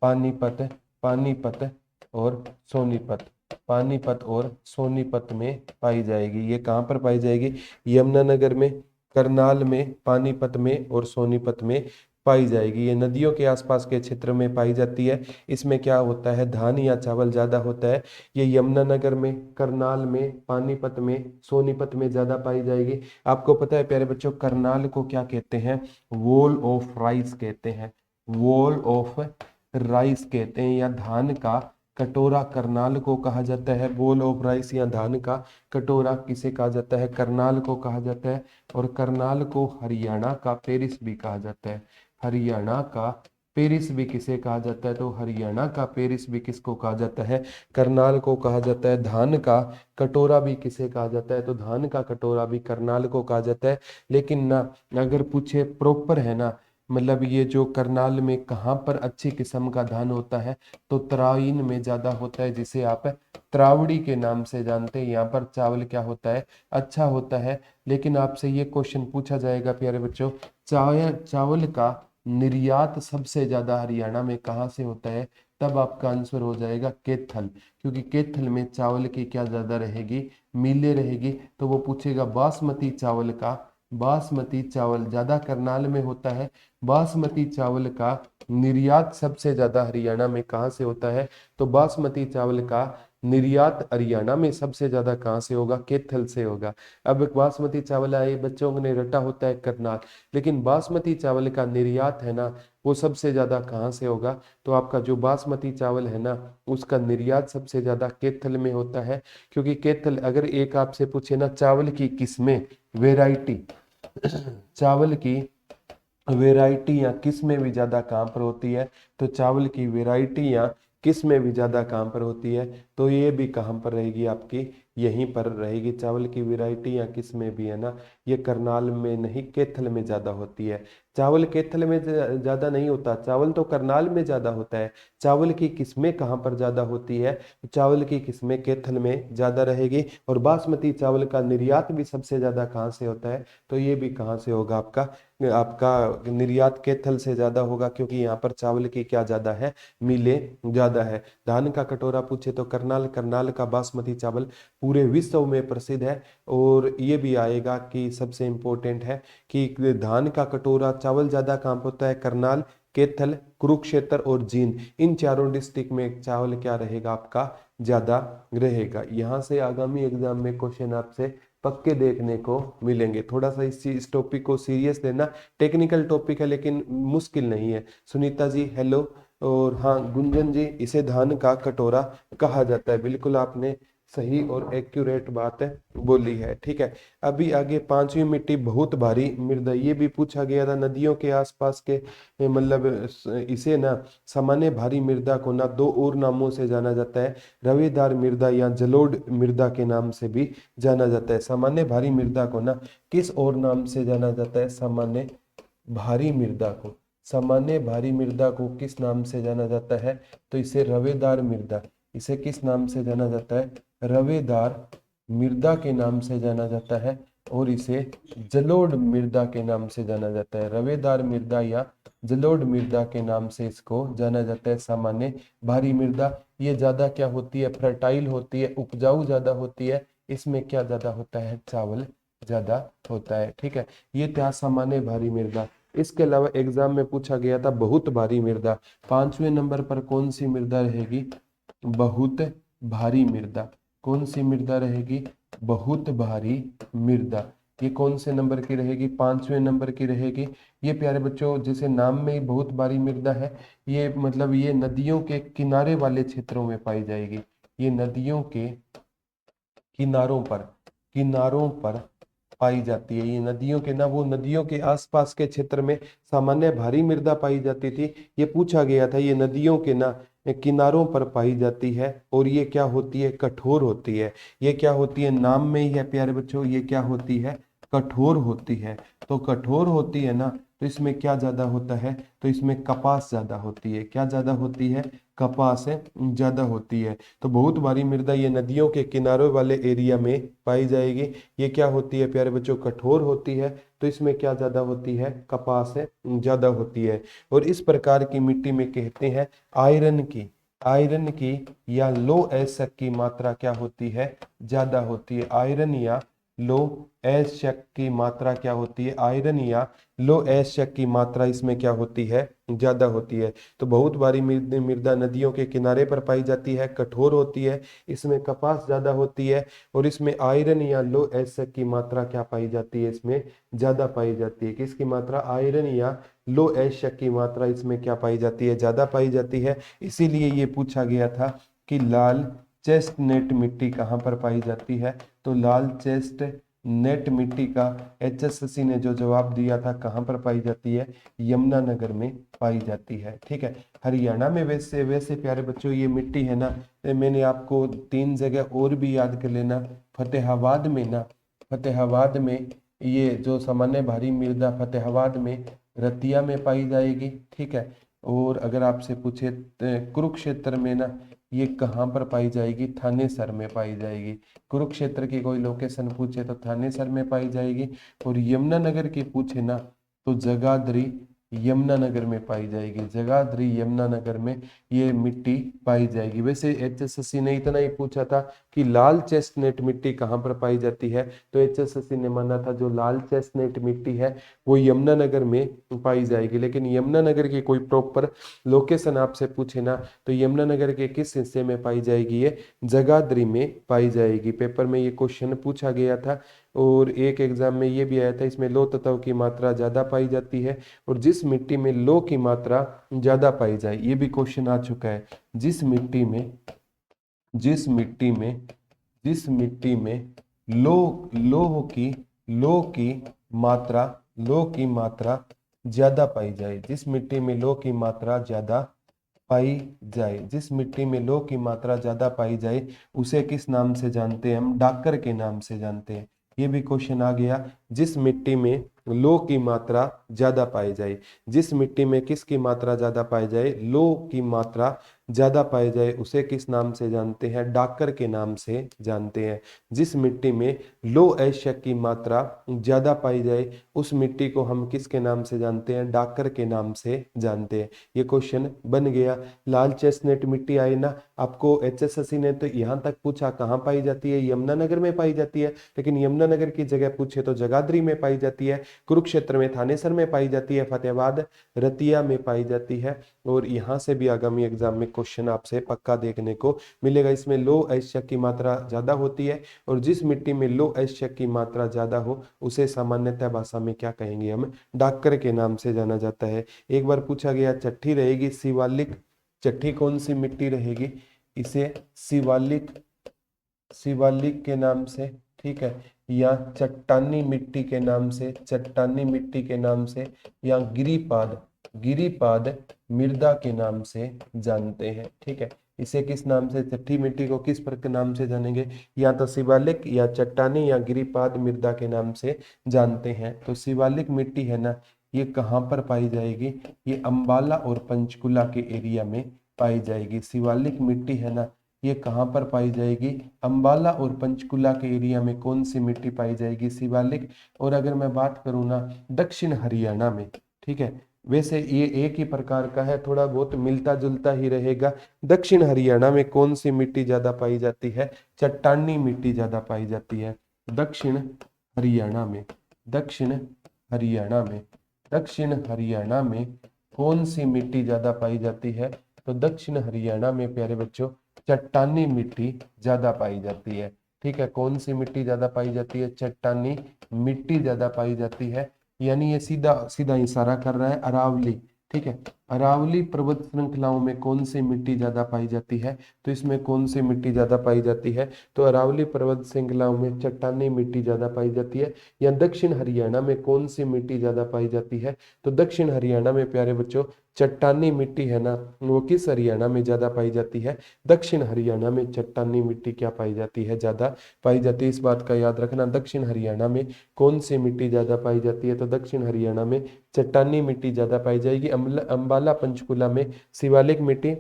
पानीपत, पानीपत और सोनीपत, पानीपत और सोनीपत में पाई जाएगी। ये कहाँ पर पाई जाएगी? यमुनानगर में, करनाल में, पानीपत में और सोनीपत में पाई जाएगी। ये नदियों के आसपास के क्षेत्र में पाई जाती है। इसमें क्या होता है? धान या चावल ज्यादा होता है। ये यमुनानगर में, करनाल में, पानीपत में, सोनीपत में ज्यादा पाई जाएगी। आपको पता है प्यारे बच्चों, करनाल को क्या कहते हैं? वॉल ऑफ राइस कहते हैं। वॉल ऑफ राइस कहते हैं, या धान का कटोरा करनाल को कहा जाता है। बोल ऑफ राइस या धान का कटोरा किसे कहा जाता है? करनाल को कहा जाता है। और करनाल को हरियाणा का पेरिस भी कहा जाता है। हरियाणा का पेरिस भी किसे कहा जाता है? तो हरियाणा का पेरिस भी किसको कहा जाता है? करनाल को कहा जाता है। धान का कटोरा भी किसे कहा जाता है? तो धान का कटोरा भी करनाल को कहा जाता है। लेकिन ना, अगर पूछे प्रॉपर है ना, मतलब ये जो करनाल में कहाँ पर अच्छी किस्म का धान होता है? तो तराइन में ज्यादा होता है, जिसे आप त्रावड़ी के नाम से जानते हैं। यहाँ पर चावल क्या होता है? अच्छा होता है। लेकिन आपसे ये क्वेश्चन पूछा जाएगा प्यारे बच्चों, चावल का निर्यात सबसे ज्यादा हरियाणा में कहाँ से होता है? तब आपका आंसर हो जाएगा कैथल, क्योंकि कैथल में चावल की क्या ज्यादा रहेगी? मिलें रहेगी। तो वो पूछेगा बासमती चावल का, बासमती चावल ज्यादा करनाल में होता है। बासमती चावल का निर्यात सबसे ज्यादा हरियाणा में कहाँ से होता है? तो बासमती चावल का निर्यात हरियाणा में सबसे ज्यादा कहाँ से होगा? कैथल से होगा। अब बासमती चावल आए, बच्चों ने रटा होता है करनाल, लेकिन बासमती चावल का निर्यात है ना, वो सबसे ज्यादा कहाँ से होगा? तो आपका जो बासमती चावल है ना, उसका निर्यात सबसे ज्यादा कैथल में होता है। क्योंकि कैथल, अगर एक आपसे पूछे ना चावल की किस्में, वेराइटी, चावल की वैरायटी या किस्में भी ज्यादा कहाँ पर होती है? तो चावल की वैरायटी या किस्में भी ज्यादा कहाँ पर होती है? तो ये भी कहाँ पर रहेगी आपकी? यहीं पर रहेगी। चावल की वैरायटी या किस्में भी है ना, ये करनाल में नहीं, कैथल में ज्यादा होती है। चावल कैथल में ज्यादा नहीं होता, चावल तो करनाल में ज्यादा होता है। चावल की किस्में कहाँ पर ज्यादा होती है? चावल की किस्में कैथल में ज्यादा रहेगी। और बासमती चावल का निर्यात भी सबसे ज्यादा कहाँ से होता है? तो ये भी कहाँ से होगा? आपका आपका निर्यात कैथल से ज्यादा होगा, क्योंकि यहाँ पर चावल की क्या ज्यादा है? मिलें ज्यादा है। धान का कटोरा पूछे तो करनाल, करनाल का बासमती चावल पूरे विश्व में प्रसिद्ध है। और ये भी आएगा कि सबसे इम्पोर्टेंट है कि धान का कटोरा चावल ज्यादा कहाँ पर होता है? करनाल, कैथल, कुरुक्षेत्र और जींद, इन चारों डिस्ट्रिक्ट में चावल क्या रहेगा? आपका ज्यादा रहेगा। यहाँ से आगामी एग्जाम में क्वेश्चन आपसे पक्के देखने को मिलेंगे। थोड़ा सा इस टॉपिक को सीरियस लेना, टेक्निकल टॉपिक है लेकिन मुश्किल नहीं है। सुनीता जी हेलो। और हाँ गुंजन जी, इसे धान का कटोरा कहा जाता है। बिल्कुल आपने सही और एक्यूरेट बात बोली है, ठीक है। अभी आगे पांचवी मिट्टी बहुत भारी मृदा, ये भी पूछा गया था। नदियों के आसपास के मतलब इसे ना सामान्य भारी मृदा को ना दो और नामों से जाना जाता है। रवेदार मृदा या जलोढ़ मृदा के नाम से भी जाना जाता है। सामान्य भारी मृदा को ना किस और नाम से जाना जाता है? सामान्य भारी मृदा को, सामान्य भारी मृदा को किस नाम से जाना जाता है? तो इसे रवेदार मृदा, इसे किस नाम से जाना जाता है? रवेदार मृदा के नाम से जाना जाता है। और इसे जलोढ़ मृदा के नाम से जाना जाता है। रवेदार मृदा या जलोढ़ मृदा के नाम से इसको जाना जाता है। सामान्य भारी मृदा ये ज्यादा क्या होती है? फर्टाइल होती है, उपजाऊ ज्यादा होती है। इसमें क्या ज्यादा होता है? चावल ज्यादा होता है, ठीक है। ये था सामान्य भारी मृदा। इसके अलावा एग्जाम में पूछा गया था बहुत भारी मृदा। पांचवें नंबर पर कौन सी मृदा रहेगी? बहुत भारी मृदा। कौन सी मृदा रहेगी? बहुत भारी मृदा। ये कौन से नंबर की रहेगी? 5वें नंबर की रहेगी। ये प्यारे बच्चों जैसे नाम में ही बहुत बारी मृदा है, ये मतलब ये नदियों के किनारे वाले क्षेत्रों में पाई जाएगी। ये नदियों के किनारों पर पाई जाती है। ये नदियों के ना, वो नदियों के आसपास के क्षेत्र में सामान्य भारी मृदा पाई जाती थी। ये पूछा गया था, ये नदियों के ना किनारों पर पाई जाती है और ये क्या होती है? कठोर होती है। ये क्या होती है? नाम में ही है प्यारे बच्चों, ये क्या होती है? कठोर होती है। तो कठोर होती है ना, तो इसमें क्या ज्यादा होता है? तो इसमें कपास ज्यादा होती है। क्या ज्यादा होती है? कपास ज्यादा होती है। तो बहुत भारी मृदा ये नदियों के किनारों वाले एरिया में पाई जाएगी। ये क्या होती है प्यारे बच्चों? कठोर होती है। तो इसमें क्या ज्यादा होती है? कपास ज्यादा होती है। और इस प्रकार की मिट्टी में कहते हैं आयरन की या लो एसिड की मात्रा क्या होती है? ज्यादा होती है। आयरन या लो एसिड की मात्रा क्या होती है? आयरन या लो एसिड की मात्रा इसमें क्या होती है? ज्यादा होती है। तो बहुत बारी मृदा नदियों के किनारे पर पाई जाती है, कठोर होती है, इसमें कपास ज्यादा होती है और इसमें आयरन या लो एसिड की मात्रा क्या पाई जाती है? इसमें ज्यादा पाई जाती है। किसकी मात्रा? आयरन या लो एसिड की मात्रा इसमें क्या पाई जाती है? ज्यादा पाई जाती है। इसीलिए ये पूछा गया था कि लाल चेस्टनट मिट्टी कहाँ पर पाई जाती है? तो लाल चेस्टनट मिट्टी का एचएसएससी ने जो जवाब दिया था, कहाँ पर पाई जाती है? यमुनानगर में पाई जाती है। ठीक है। हरियाणा में वैसे वैसे प्यारे बच्चों ये मिट्टी है ना, मैंने आपको 3 जगह और भी याद कर लेना। फतेहाबाद में ये जो सामान्य भारी मृदा फतेहाबाद में रतिया में पाई जाएगी। ठीक है। और अगर आपसे पूछे कुरुक्षेत्र में ना, ये कहाँ पर पाई जाएगी? थानेसर में पाई जाएगी। कुरुक्षेत्र की कोई लोकेशन पूछे तो थानेसर में पाई जाएगी। और यमुनानगर की पूछे ना, तो जगाधरी यमुनानगर में पाई जाएगी। जगाधरी यमुनानगर में ये मिट्टी पाई जाएगी। वैसे एचएसएससी ने इतना ही पूछा था कि लाल चेस्टनट मिट्टी कहाँ पर पाई जाती है, तो एचएसएससी ने माना था जो लाल चेस्टनट मिट्टी है वो यमुनानगर में पाई जाएगी। लेकिन यमुनानगर की कोई प्रॉपर लोकेशन आपसे पूछे ना, तो यमुनानगर के किस हिस्से में पाई जाएगी? ये जगाधरी में पाई जाएगी। पेपर में ये क्वेश्चन पूछा गया था और एक एग्जाम में ये भी आया था, इसमें लौह तत्व की मात्रा ज्यादा पाई जाती है और जिस मिट्टी में लौह की मात्रा ज्यादा पाई जाए, ये भी क्वेश्चन आ चुका है। जिस मिट्टी में जिस मिट्टी में लौह की मात्रा ज्यादा पाई जाए, जिस मिट्टी में लौह की मात्रा ज्यादा पाई जाए, जिस मिट्टी में लौह की मात्रा ज्यादा पाई जाए, उसे किस नाम से जानते हैं? हम डाकर के नाम से जानते हैं। ये भी क्वेश्चन आ गया। जिस मिट्टी में लौह की मात्रा ज्यादा पाई जाए, जिस मिट्टी में किसकी मात्रा ज्यादा पाई जाए? लौह की मात्रा ज्यादा पाई जाए, उसे किस नाम से जानते हैं? डाकर के नाम से जानते हैं। जिस मिट्टी में लौह एसिड की मात्रा ज्यादा पाई जाए, उस मिट्टी को हम किसके नाम से जानते हैं? डाकर के नाम से जानते हैं। ये क्वेश्चन बन गया। लाल चेस्टनट मिट्टी आई ना, आपको एचएसएससी ने तो यहाँ तक पूछा कहाँ पाई जाती है? यमुनानगर में पाई जाती है। लेकिन यमुनानगर की जगह पूछे तो जगाधरी में पाई जाती है, कुरुक्षेत्र में थानेसर में पाई जाती है, फतेहाबाद रतिया में पाई जाती है। और यहाँ से भी आगामी एग्जाम में क्वेश्चन आपसे पक्का देखने को मिलेगा। इसमें लौह एसिड की मात्रा ज्यादा होती है और जिस मिट्टी में लौह एसिड की मात्रा ज्यादा हो, उसे सामान्यतः भाषा में क्या कहेंगे? हम डाकर के नाम से जाना जाता है। एक बार पूछा गया, छठी रहेगी शिवालिक। छठी कौन सी मिट्टी रहेगी? इसे शिवालिक के नाम से, ठीक है, या चट्टानी मिट्टी के नाम से, या गिरिपाद मृदा के नाम से जानते हैं। ठीक है। इसे किस नाम से, छठी मिट्टी को किस प्रकार नाम से जानेंगे? या तो शिवालिक या चट्टानी या गिरिपाद मृदा के नाम से जानते हैं। तो शिवालिक मिट्टी है ना, ये कहाँ पर पाई जाएगी? ये अंबाला और पंचकुला के एरिया में पाई जाएगी। शिवालिक मिट्टी है ना, ये कहाँ पर पाई जाएगी? अंबाला और पंचकुला के एरिया में कौन सी मिट्टी पाई जाएगी? शिवालिक। और अगर मैं बात करूँ ना, दक्षिण हरियाणा में, ठीक है, वैसे ये एक ही प्रकार का है, थोड़ा बहुत मिलता जुलता ही रहेगा। दक्षिण हरियाणा में कौन सी मिट्टी ज्यादा पाई जाती है? चट्टानी मिट्टी ज्यादा पाई जाती है। दक्षिण हरियाणा में दक्षिण हरियाणा में कौन सी मिट्टी ज्यादा पाई जाती है? तो दक्षिण हरियाणा में प्यारे बच्चों चट्टानी मिट्टी ज्यादा पाई जाती है। ठीक है, कौन सी मिट्टी ज्यादा पाई जाती है? चट्टानी मिट्टी ज्यादा पाई जाती है। यानी ये सीधा सीधा इशारा कर रहा है अरावली। ठीक है, अरावली पर्वत श्रृंखलाओं में कौन सी मिट्टी ज्यादा पाई जाती है? तो इसमें कौन सी मिट्टी ज्यादा पाई जाती है? तो अरावली पर्वत श्रृंखलाओं में चट्टानी मिट्टी ज्यादा पाई जाती है। या दक्षिण हरियाणा में कौन सी मिट्टी ज्यादा पाई जाती है? तो दक्षिण हरियाणा में प्यारे बच्चों चट्टानी मिट्टी है ना, वो किस हरियाणा में ज्यादा पाई जाती है? दक्षिण हरियाणा में चट्टानी मिट्टी क्या पाई जाती है? ज्यादा पाई जाती है। इस बात का याद रखना, दक्षिण हरियाणा में कौन सी मिट्टी ज्यादा पाई जाती है? तो दक्षिण हरियाणा में चट्टानी मिट्टी ज्यादा पाई जाएगी। अंबाला पंचकुला में शिवालिक मिट्टी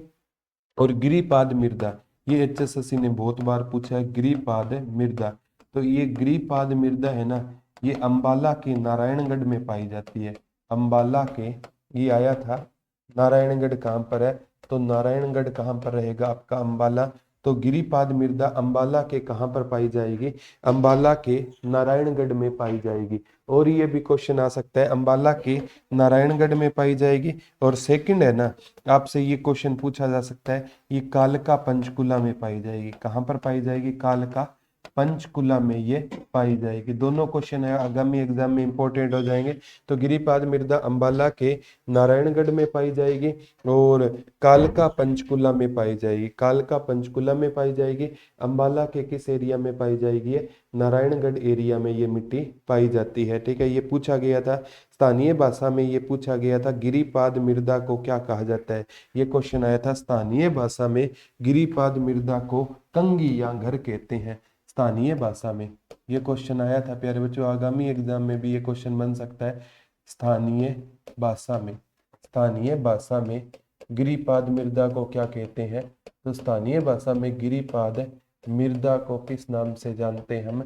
और गिरिपाद मृदा। ये एचएसएससी ने बहुत बार पूछा है, गिरिपाद मृदा। तो ये गिरिपाद मृदा है ना, ये अंबाला के नारायणगढ़ में पाई जाती है। अंबाला के, ये आया था नारायणगढ़ कहाँ पर है? तो नारायणगढ़ कहाँ पर रहेगा आपका? अंबाला। तो गिरिपाद मृदा अंबाला के कहाँ पर पाई जाएगी? अंबाला के नारायणगढ़ में पाई जाएगी। और ये भी क्वेश्चन आ सकता है, अंबाला के नारायणगढ़ में पाई जाएगी। और सेकंड है ना, आपसे ये क्वेश्चन पूछा जा सकता है, ये कालका पंचकुला में पाई जाएगी। कहाँ पर पाई जाएगी? कालका पंचकुला में ये पाई जाएगी। दोनों क्वेश्चन है आगामी एग्जाम में इंपॉर्टेंट हो जाएंगे। तो गिरिपाद मृदा अंबाला के नारायणगढ़ में पाई जाएगी और कालका पंचकुला में पाई जाएगी। कालका पंचकुला में पाई जाएगी। अंबाला के किस एरिया में पाई जाएगी? नारायणगढ़ एरिया में ये मिट्टी पाई जाती है। ठीक है, ये पूछा गया था स्थानीय भाषा में, ये पूछा गया था गिरिपाद मृदा को क्या कहा जाता है? ये क्वेश्चन आया था स्थानीय भाषा में, गिरिपाद मृदा को कंगी या घर कहते हैं। स्थानीय भाषा में ये क्वेश्चन आया था प्यारे बच्चों, आगामी एग्जाम में भी ये क्वेश्चन बन सकता है। स्थानीय भाषा में, स्थानीय भाषा में गिरिपाद मृदा को क्या कहते हैं? तो स्थानीय भाषा में गिरिपाद मृदा को किस नाम से जानते हैं हम?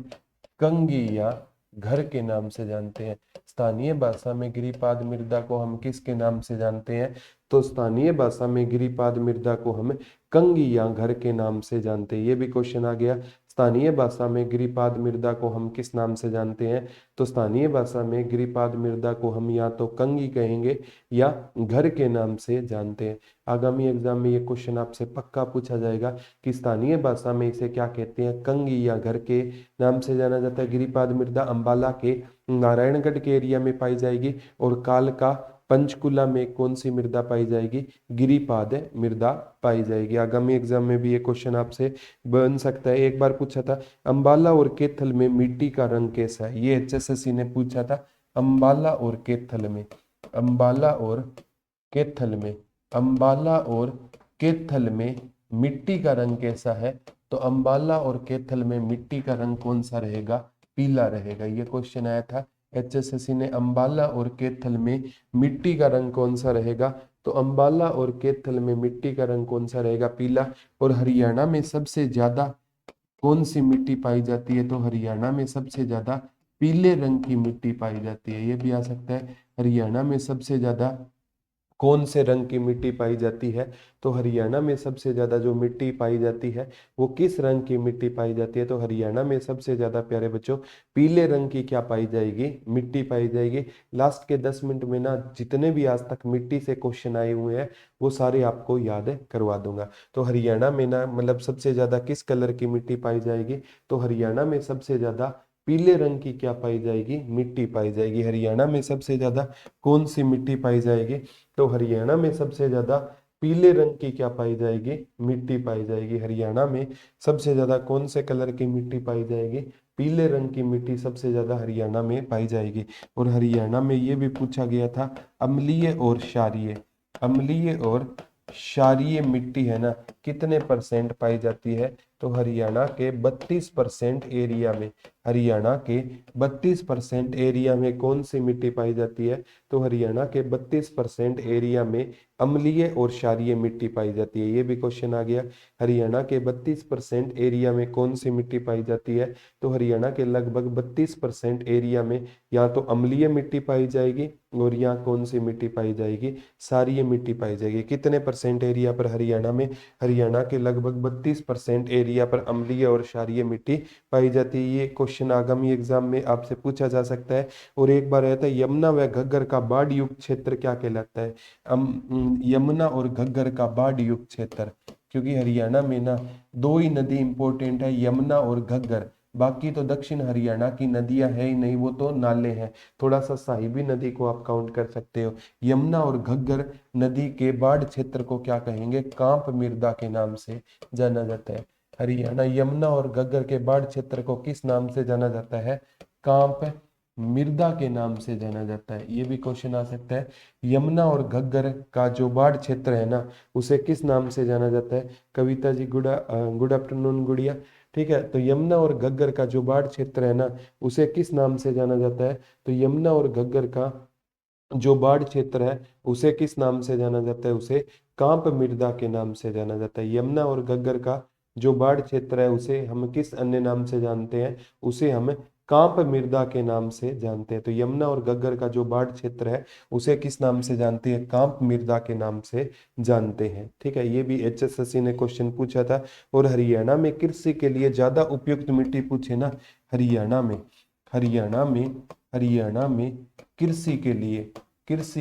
कंगी या घर के नाम से जानते हैं। स्थानीय भाषा में गिरिपाद मृदा को हम किसके नाम से जानते हैं? तो स्थानीय भाषा में गिरिपाद मृदा को हम कंगी या घर के नाम से जानते हैं। ये भी क्वेश्चन आ गया, स्थानीय भाषा में गिरिपाद मृदा को हम किस नाम से जानते हैं? तो स्थानीय भाषा में गिरिपाद मृदा को हम या तो कंगी कहेंगे या घर के नाम से जानते हैं। आगामी एग्जाम में ये क्वेश्चन आपसे पक्का पूछा जाएगा कि स्थानीय भाषा में इसे क्या कहते हैं? कंगी या घर के नाम से जाना जाता है। गिरिपाद मृदा अंबाला के नारायणगढ़ के एरिया में पाई जाएगी और कालका पंचकुला में कौन सी मृदा पाई जाएगी? गिरिपाद मृदा पाई जाएगी। आगामी एग्जाम में भी ये क्वेश्चन आपसे बन सकता है। एक बार पूछा था अंबाला और कैथल में मिट्टी का रंग कैसा है? ये एचएसएससी ने पूछा था। अंबाला और कैथल में, अंबाला और कैथल में, अंबाला और कैथल में मिट्टी का रंग कैसा है? तो अंबाला और कैथल में मिट्टी का रंग कौन सा रहेगा? पीला रहेगा। ये क्वेश्चन आया था एचएसएससी ने, अंबाला और कैथल में मिट्टी का रंग कौन सा रहेगा? तो अंबाला और कैथल में मिट्टी का रंग कौन सा रहेगा? पीला। और हरियाणा में सबसे ज्यादा कौन सी मिट्टी पाई जाती है? तो हरियाणा में सबसे ज्यादा पीले रंग की मिट्टी पाई जाती है। ये भी आ सकता है, हरियाणा में सबसे ज्यादा कौन से रंग की मिट्टी पाई जाती है? तो हरियाणा में सबसे ज्यादा जो मिट्टी पाई जाती है वो किस रंग की मिट्टी पाई जाती है? तो हरियाणा में सबसे ज्यादा प्यारे बच्चों पीले रंग की क्या पाई जाएगी? मिट्टी पाई जाएगी। लास्ट के 10 मिनट में ना जितने भी आज तक मिट्टी से क्वेश्चन आए हुए हैं वो सारे आपको याद करवा दूंगा। तो हरियाणा में ना मतलब सबसे ज्यादा किस कलर की मिट्टी पाई जाएगी? तो हरियाणा में सबसे ज्यादा पीले रंग की क्या पाई जाएगी? मिट्टी पाई जाएगी। हरियाणा में सबसे ज्यादा कौन सी मिट्टी पाई जाएगी? तो हरियाणा में सबसे ज्यादा पीले रंग की क्या पाई जाएगी? मिट्टी पाई जाएगी। हरियाणा में सबसे ज्यादा कौन से कलर की मिट्टी पाई जाएगी? पीले रंग की मिट्टी सबसे ज्यादा हरियाणा में पाई जाएगी। और हरियाणा में ये भी पूछा गया था अम्लीय और क्षारीय, अम्लीय और क्षारीय मिट्टी है ना कितने परसेंट पाई जाती है? तो हरियाणा के 32% एरिया में, हरियाणा के 32% एरिया में कौन सी मिट्टी पाई जाती है? तो हरियाणा के 32% एरिया में अम्लीय और क्षारीय मिट्टी पाई जाती है। ये भी क्वेश्चन आ गया, हरियाणा के 32% एरिया में कौन सी मिट्टी पाई जाती है? तो हरियाणा के लगभग 32% एरिया में या तो अम्लीय मिट्टी पाई जाएगी और यहाँ कौन सी मिट्टी पाई जाएगी? क्षारीय मिट्टी पाई जाएगी। कितने परसेंट एरिया पर हरियाणा में? हरियाणा के लगभग 32% एरिया पर अम्लीय और क्षारीय मिट्टी पाई जाती है। ये क्वेश्चन आगामी एग्जाम में आपसे पूछा जा सकता है। और एक बार रहता है यमुना व घग्गर का बाढ़ युक्त क्षेत्र क्या कहलाता है? यमुना और घग्गर का बाढ़ युक्त क्षेत्र, क्योंकि हरियाणा में ना दो ही नदी इंपॉर्टेंट है, यमुना और घग्गर। बाकी तो दक्षिण हरियाणा की नदियां है ही नहीं, वो तो नाले हैं। थोड़ा सा साहिबी नदी को आप काउंट कर सकते हो। यमुना और घग्गर नदी के बाढ़ क्षेत्र को क्या कहेंगे? कांप मृदा के नाम से जाना जाता है। हरियाणा यमुना और घग्गर के बाढ़ क्षेत्र को किस नाम से जाना जाता है? कांप मृदा के नाम से जाना जाता है। ये भी क्वेश्चन आ सकता है। यमुना और घग्गर का जो बाढ़ क्षेत्र है ना, उसे किस नाम से जाना जाता है? कविता जी गुड आफ्टरनून गुड़िया। ठीक है, तो यमुना और घग्गर का जो बाढ़ क्षेत्र है ना, उसे किस नाम से जाना जाता है? तो यमुना और घग्गर का जो बाढ़ क्षेत्र है उसे किस नाम से जाना जाता है? उसे कांप मृदा के नाम से जाना जाता है। यमुना और घग्गर का जो बाढ़ क्षेत्र है उसे हम किस अन्य नाम से जानते हैं? उसे हम कांप मृदा के नाम से जानते हैं। तो यमुना और घग्गर का जो बाढ़ क्षेत्र है उसे किस नाम से जानते हैं? कांप मृदा के नाम से जानते हैं। ठीक है, ये भी एचएसएससी ने क्वेश्चन पूछा था। और हरियाणा में कृषि के लिए ज्यादा उपयुक्त मिट्टी पूछे ना, हरियाणा में हरियाणा में हरियाणा में कृषि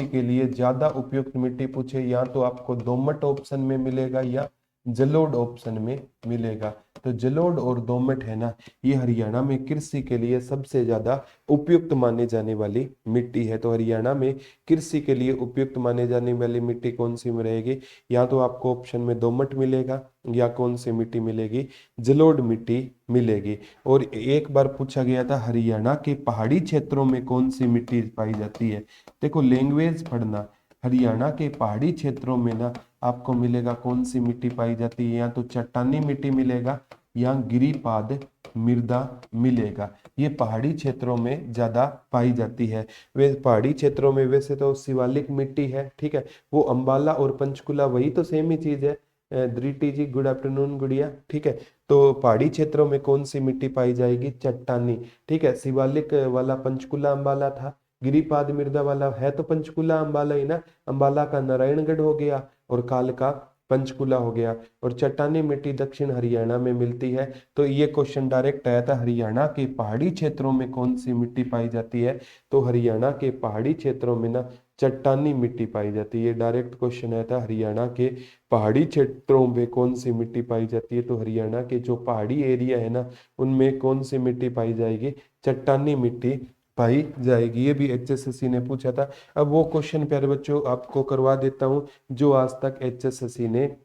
के लिए ज्यादा उपयुक्त मिट्टी पूछे, या तो आपको दोमट ऑप्शन में मिलेगा या जलोढ़ ऑप्शन में मिलेगा। तो जलोढ़ और दोमट है ना, ये हरियाणा में कृषि के लिए सबसे ज्यादा उपयुक्त माने जाने वाली मिट्टी है। तो हरियाणा में कृषि के लिए उपयुक्त माने जाने वाली मिट्टी कौन सी में रहेगी? या तो आपको ऑप्शन में दोमट मिलेगा या कौन सी मिट्टी मिलेगी? जलोढ़ मिट्टी मिलेगी। और एक बार पूछा गया था हरियाणा के पहाड़ी क्षेत्रों में कौन सी मिट्टी पाई जाती है? देखो लैंग्वेज पढ़ना, हरियाणा के पहाड़ी क्षेत्रों में ना आपको मिलेगा कौन सी मिट्टी पाई जाती है? या तो चट्टानी मिट्टी मिलेगा या गिरिपाद मृदा मिलेगा। ये पहाड़ी क्षेत्रों में ज्यादा पाई जाती है। वे पहाड़ी क्षेत्रों में वैसे तो शिवालिक मिट्टी है, ठीक है, वो अंबाला और पंचकुला वही तो सेम ही चीज है। धृति जी गुड आफ्टरनून गुड़िया। ठीक है, तो पहाड़ी क्षेत्रों में कौन सी मिट्टी पाई जाएगी? चट्टानी। ठीक है, शिवालिक वाला पंचकुला अंबाला था, गिरिपाद मृदा वाला है तो पंचकुला अंबाला ही ना। अंबाला का नारायणगढ़ हो गया और काल का पंचकुला हो गया। और चट्टानी मिट्टी दक्षिण हरियाणा में मिलती है। तो ये क्वेश्चन डायरेक्ट आया था, हरियाणा के पहाड़ी क्षेत्रों में कौन सी मिट्टी पाई जाती है? तो हरियाणा के पहाड़ी क्षेत्रों में ना चट्टानी मिट्टी पाई जाती है। डायरेक्ट क्वेश्चन आया था, हरियाणा के पहाड़ी क्षेत्रों में कौन सी मिट्टी पाई जाती है? तो हरियाणा के जो पहाड़ी एरिया है ना, उनमें कौन सी मिट्टी पाई जाएगी? चट्टानी मिट्टी पाई जाएगी। ये भी एचएसएससी ने पूछा था। अब वो क्वेश्चन प्यारे बच्चों आपको करवा देता हूँ जो आज तक एचएसएससी ने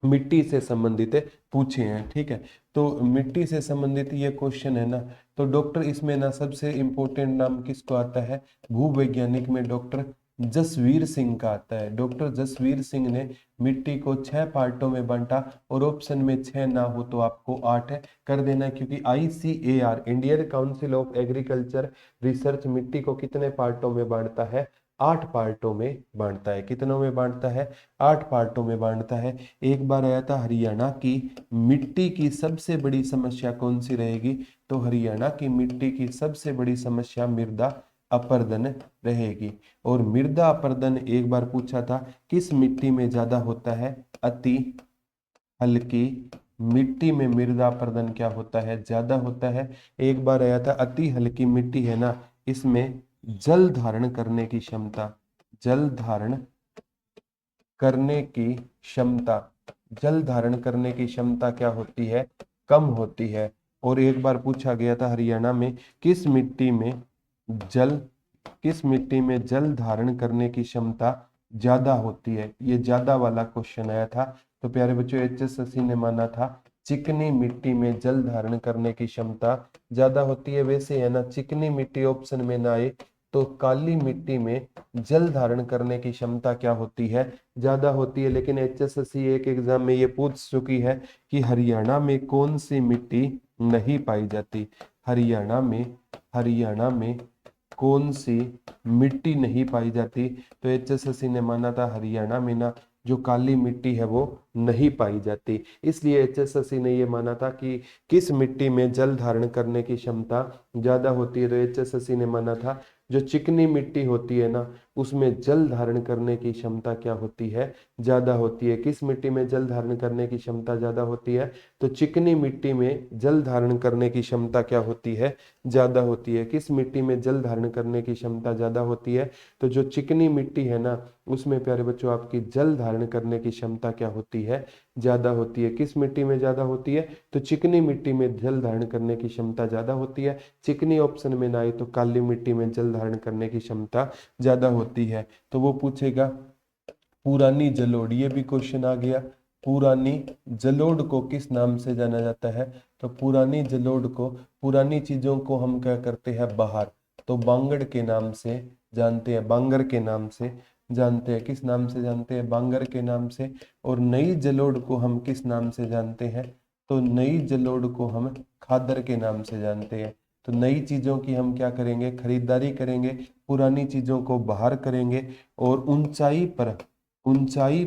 मिट्टी से संबंधित पूछे हैं। ठीक है, तो मिट्टी से संबंधित ये क्वेश्चन है ना, तो डॉक्टर इसमें ना सबसे इंपॉर्टेंट नाम किसको आता है? भूवैज्ञानिक में डॉक्टर जसवीर सिंह का आता है। डॉक्टर जसवीर सिंह ने मिट्टी को 6 पार्टों में बांटा, और ऑप्शन में 6 ना हो तो आपको 8 कर देना है, क्योंकि ICAR Indian council of agriculture research मिट्टी को कितने पार्टों में बांटता है? 8 पार्टों में बांटता है। कितनों में बांटता है? 8 पार्टों में बांटता है। एक बार आया था, हरियाणा की मिट्टी की सबसे बड़ी समस्या कौन सी रहेगी? तो हरियाणा की मिट्टी की सबसे बड़ी समस्या मृदा अपरदन रहेगी। और मृदा अपरदन एक बार पूछा था किस मिट्टी में ज्यादा होता है? अति हल्की मिट्टी में मृदा अपरदन क्या होता है? ज्यादा होता है। एक बार आया था, अति हल्की मिट्टी है ना, इसमें जल धारण करने की क्षमता, जल धारण करने की क्षमता, जल धारण करने की क्षमता क्या होती है? कम होती है। और एक बार पूछा गया था, हरियाणा में जल किस मिट्टी में जल धारण करने की क्षमता ज्यादा होती है? ये ज्यादा वाला क्वेश्चन आया था। तो प्यारे बच्चों एचएसएससी ने माना था चिकनी मिट्टी में जल धारण करने की क्षमता ज्यादा होती है। वैसे है ना, चिकनी मिट्टी ऑप्शन में ना आए तो काली मिट्टी में जल धारण करने की क्षमता क्या होती है? ज्यादा होती है। लेकिन एचएसएससी एक एग्जाम में ये पूछ चुकी है कि हरियाणा में कौन सी मिट्टी नहीं पाई जाती? हरियाणा में कौन सी मिट्टी नहीं पाई जाती? तो एचएसएससी ने माना था हरियाणा में ना जो काली मिट्टी है वो नहीं पाई जाती। इसलिए एचएसएससी ने ये माना था कि किस मिट्टी में जल धारण करने की क्षमता ज्यादा होती है? तो एचएसएससी ने माना था जो चिकनी मिट्टी होती है ना, उसमें जल धारण करने की क्षमता क्या होती है? ज्यादा होती है। किस मिट्टी में जल धारण करने की क्षमता ज्यादा होती है? तो चिकनी मिट्टी में जल धारण करने की क्षमता क्या होती है? ज्यादा होती है। किस मिट्टी में जल धारण करने की क्षमता ज्यादा होती है? तो जो चिकनी मिट्टी है ना, उसमें प्यारे बच्चों आपकी जल धारण करने की क्षमता क्या होती है, ज्यादा होती है। किस मिट्टी में ज्यादा होती है, तो चिकनी मिट्टी में जल धारण करने की क्षमता ज्यादा होती है। चिकनी ऑप्शन में ना आए तो काली मिट्टी में जल धारण करने की क्षमता ज्यादा होती है। तो वो पूछेगा पुरानी जलोढ़, ये भी क्वेश्चन आ गया। पुरानी जलोढ़ को किस नाम से जाना जाता है, तो पुरानी जलोढ़ को, पुरानी चीजों को हम क्या करते हैं बाहर, तो बांगड़ के नाम से जानते हैं, बांगर के नाम से जानते हैं। किस नाम से जानते हैं, बांगर के नाम से। और नई जलोढ़ को हम किस नाम से जानते हैं, तो नई जलोढ़ को हम खादर के नाम से जानते हैं। तो नई चीजों की हम क्या करेंगे, खरीदारी करेंगे, पुरानी चीजों को बाहर करेंगे। और ऊंचाई पर, ऊंचाई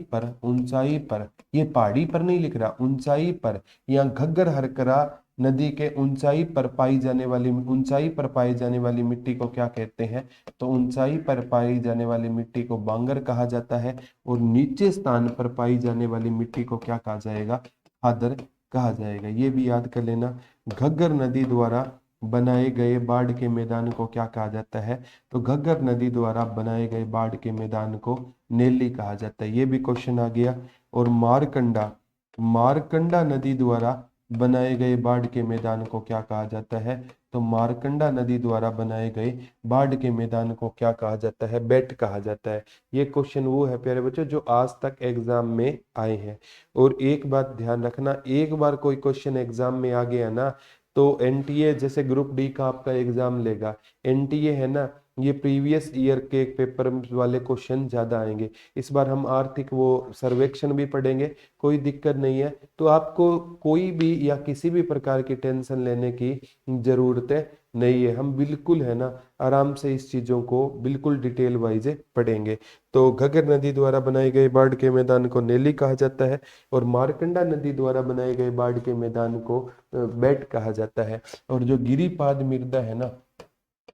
पर, ये पहाड़ी पर नहीं लिख रहा, ऊंचाई पर, या घग्गर हरकरा नदी के ऊंचाई पर पाई जाने वाली, ऊंचाई पर पाई जाने वाली मिट्टी को क्या कहते हैं, तो ऊंचाई पर पाई जाने वाली मिट्टी को बांगर कहा जाता है। और नीचे स्थान पर पाई जाने वाली मिट्टी को क्या कहा जाएगा, खादर कहा जाएगा। ये भी याद कर लेना। घग्गर नदी द्वारा बनाए गए बाढ़ के मैदान को क्या कहा जाता है, तो घग्गर नदी द्वारा बनाए गए बाढ़ के मैदान को नेली कहा जाता है। ये भी क्वेश्चन आ गया। और मारकंडा, मारकंडा नदी द्वारा बनाए गए बाढ़ के मैदान को क्या कहा जाता है, तो मारकंडा नदी द्वारा बनाए गए बाढ़ के मैदान को क्या कहा जाता है, बेट कहा जाता है। ये क्वेश्चन वो है प्यारे बच्चों जो आज तक एग्जाम में आए हैं। और एक बात ध्यान रखना, एक बार कोई क्वेश्चन एग्जाम में आ गया ना, तो एनटीए जैसे ग्रुप डी का आपका एग्जाम लेगा, एनटीए है ना, ये प्रीवियस ईयर के पेपर वाले क्वेश्चन ज्यादा आएंगे। इस बार हम आर्थिक वो सर्वेक्षण भी पढ़ेंगे, कोई दिक्कत नहीं है। तो आपको कोई भी या किसी भी प्रकार की टेंशन लेने की जरूरत नहीं है। हम बिल्कुल है ना आराम से इस चीजों को बिल्कुल डिटेल वाइज पढ़ेंगे। तो घग्गर नदी द्वारा बनाए गए बाढ़ के मैदान को नेली कहा जाता है। और मारकंडा नदी द्वारा बनाए गए बाढ़ के मैदान को बेट कहा जाता है। और जो गिरिपाद मृदा है ना,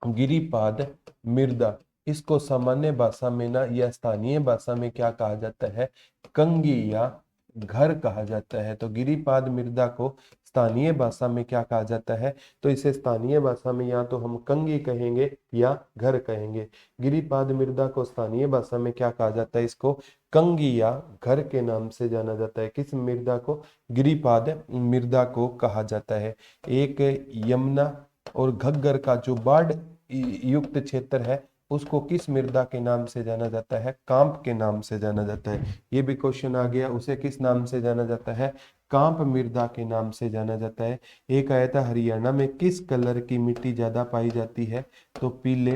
गिरिपाद मृदा, इसको सामान्य भाषा में ना या स्थानीय भाषा में क्या कहा जाता है, कंगी या घर कहा जाता है। तो गिरिपाद मृदा को स्थानीय भाषा में क्या कहा जाता है, तो इसे स्थानीय भाषा में या तो हम कंगी कहेंगे या घर कहेंगे। गिरिपाद मृदा को स्थानीय भाषा में क्या कहा जाता है, इसको कंगी या घर के नाम से जाना जाता है। किस मृदा को, गिरिपाद मृदा को कहा जाता है। एक यमुना और घग्गर का जो बाढ़ युक्त क्षेत्र है उसको किस मृदा के नाम से जाना जाता है, कांप के नाम से जाना जाता है। ये भी क्वेश्चन आ गया, उसे किस नाम से जाना जाता है, कांप मृदा के नाम से जाना जाता है। एक आया था हरियाणा में किस कलर की मिट्टी ज्यादा पाई जाती है, तो पीले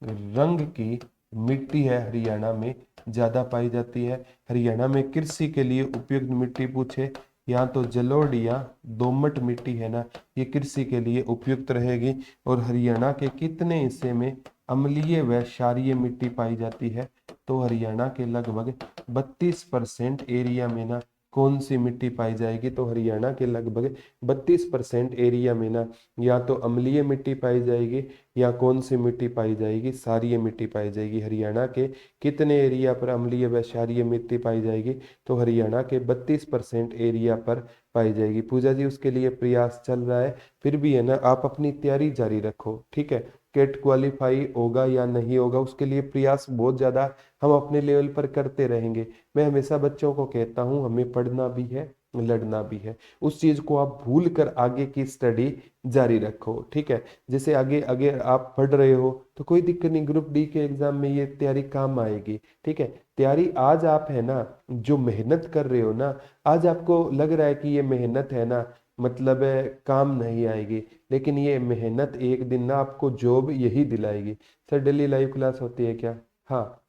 रंग की मिट्टी है हरियाणा में ज्यादा पाई जाती है। हरियाणा में कृषि के लिए उपयुक्त मिट्टी पूछे, या तो जलोढ़ या दोमट मिट्टी है ना, ये कृषि के लिए उपयुक्त रहेगी। और हरियाणा के कितने हिस्से में अम्लीय व क्षारीय मिट्टी पाई जाती है, तो हरियाणा के लगभग 32% एरिया में ना कौन सी मिट्टी पाई जाएगी, तो हरियाणा के लगभग 32% एरिया में ना या तो अम्लीय मिट्टी पाई जाएगी या कौन सी मिट्टी पाई जाएगी, क्षारीय मिट्टी पाई जाएगी। हरियाणा के कितने एरिया पर अम्लीय व क्षारीय मिट्टी पाई जाएगी, तो हरियाणा के 32% एरिया पर पाई जाएगी। पूजा जी उसके लिए प्रयास चल रहा है, फिर भी है ना आप अपनी तैयारी जारी रखो, ठीक है। कैट क्वालिफाई होगा या नहीं होगा उसके लिए प्रयास बहुत ज्यादा हम अपने लेवल पर करते रहेंगे। मैं हमेशा बच्चों को कहता हूँ हमें पढ़ना भी है, लड़ना भी है। उस चीज को आप भूल कर आगे की स्टडी जारी रखो, ठीक है। जैसे आगे आगे आप पढ़ रहे हो तो कोई दिक्कत नहीं, ग्रुप डी के एग्जाम में ये तैयारी काम आएगी, ठीक है। तैयारी आज आप है ना जो मेहनत कर रहे हो ना, आज आपको लग रहा है कि ये मेहनत है ना मतलब है काम नहीं आएगी, लेकिन ये मेहनत एक दिन ना आपको जॉब यही दिलाएगी। सर डेली लाइव क्लास होती है क्या, हाँ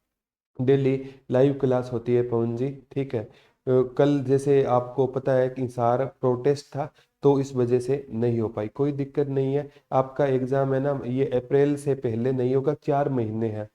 डेली लाइव क्लास होती है पवन जी, ठीक है। कल जैसे आपको पता है कि सार प्रोटेस्ट था तो इस वजह से नहीं हो पाई, कोई दिक्कत नहीं है। आपका एग्जाम है ना ये अप्रैल से पहले नहीं होगा, 4 महीने हैं,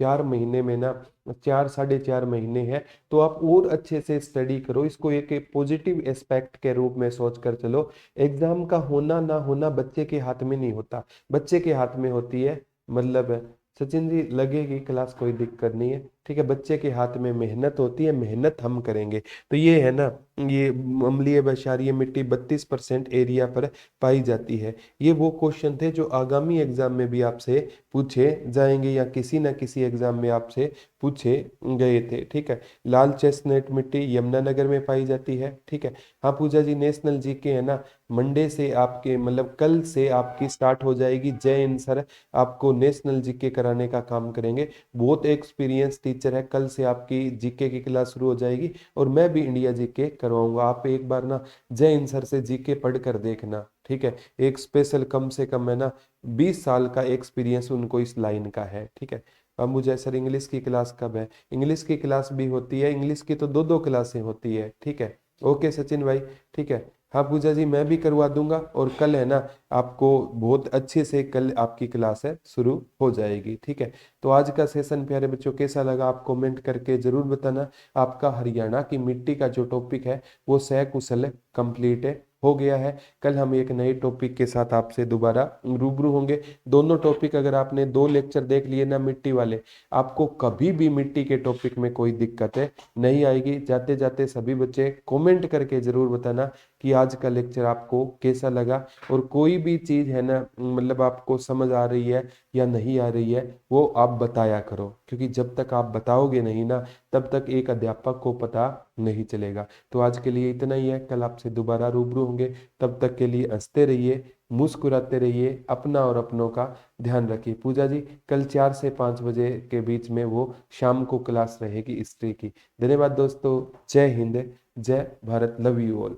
4 महीने में ना 4 साढ़े 4 महीने हैं। तो आप और अच्छे से स्टडी करो, इसको एक पॉजिटिव एस्पेक्ट के रूप में सोच कर चलो। एग्जाम का होना ना होना बच्चे के हाथ में नहीं होता, बच्चे के हाथ में होती है मतलब सचिन जी लगेगी क्लास, कोई दिक्कत नहीं है। ठीक है, बच्चे के हाथ में मेहनत होती है, मेहनत हम करेंगे। तो ये है ना, ये अम्लीय क्षारीय मिट्टी 32% एरिया पर पाई जाती है। ये वो क्वेश्चन थे जो आगामी एग्जाम में भी आपसे पूछे जाएंगे या किसी ना किसी एग्जाम में आपसे पूछे गए थे। ठीक है, लाल चेस्टनट मिट्टी यमुनानगर में पाई जाती है। ठीक है। हाँ पूजा जी, नेशनल जीके है ना, मंडे से आपके मतलब कल से आपकी स्टार्ट हो जाएगी। जय हिंद सर आपको नेशनल जीके कराने का काम करेंगे। बहुत एक्सपीरियंस टीचर है, कल से आपकी जीके की क्लास शुरू हो जाएगी और मैं भी इंडिया जीके करवाऊंगा। आप एक बार ना जय हिंद सर से जीके पढ़ कर देखना। ठीक है, एक स्पेशल कम से कम है ना 20 साल का एक्सपीरियंस उनको इस लाइन का है। ठीक है। अब मुझे सर इंग्लिश की क्लास कब है? इंग्लिश की क्लास भी होती है, इंग्लिश की तो दो दो क्लासें होती है। ठीक है, ओके सचिन भाई। ठीक है। हाँ पूजा जी, मैं भी करवा दूंगा और कल है ना आपको बहुत अच्छे से कल आपकी क्लास है शुरू हो जाएगी। ठीक है। तो आज का सेशन प्यारे बच्चों कैसा लगा आप कमेंट करके जरूर बताना। आपका हरियाणा की मिट्टी का जो टॉपिक है वो सकुशल कंप्लीट हो गया है। कल हम एक नए टॉपिक के साथ आपसे दोबारा रूबरू होंगे। दोनों टॉपिक अगर आपने 2 लेक्चर देख लिए ना मिट्टी वाले, आपको कभी भी मिट्टी के टॉपिक में कोई दिक्कत है नहीं आएगी। जाते जाते सभी बच्चे कमेंट करके जरूर बताना कि आज का लेक्चर आपको कैसा लगा, और कोई भी चीज है ना मतलब आपको समझ आ रही है या नहीं आ रही है वो आप बताया करो, क्योंकि जब तक आप बताओगे नहीं ना तब तक एक अध्यापक को पता नहीं चलेगा। तो आज के लिए इतना ही है, कल आपसे दोबारा रूबरू होंगे। तब तक के लिए हंसते रहिए, मुस्कुराते रहिए, अपना और अपनों का ध्यान रखिए। पूजा जी, कल 4 से 5 बजे के बीच में वो शाम को क्लास रहेगी हिस्ट्री की। धन्यवाद दोस्तों, जय हिंद, जय भारत, लव यू ऑल।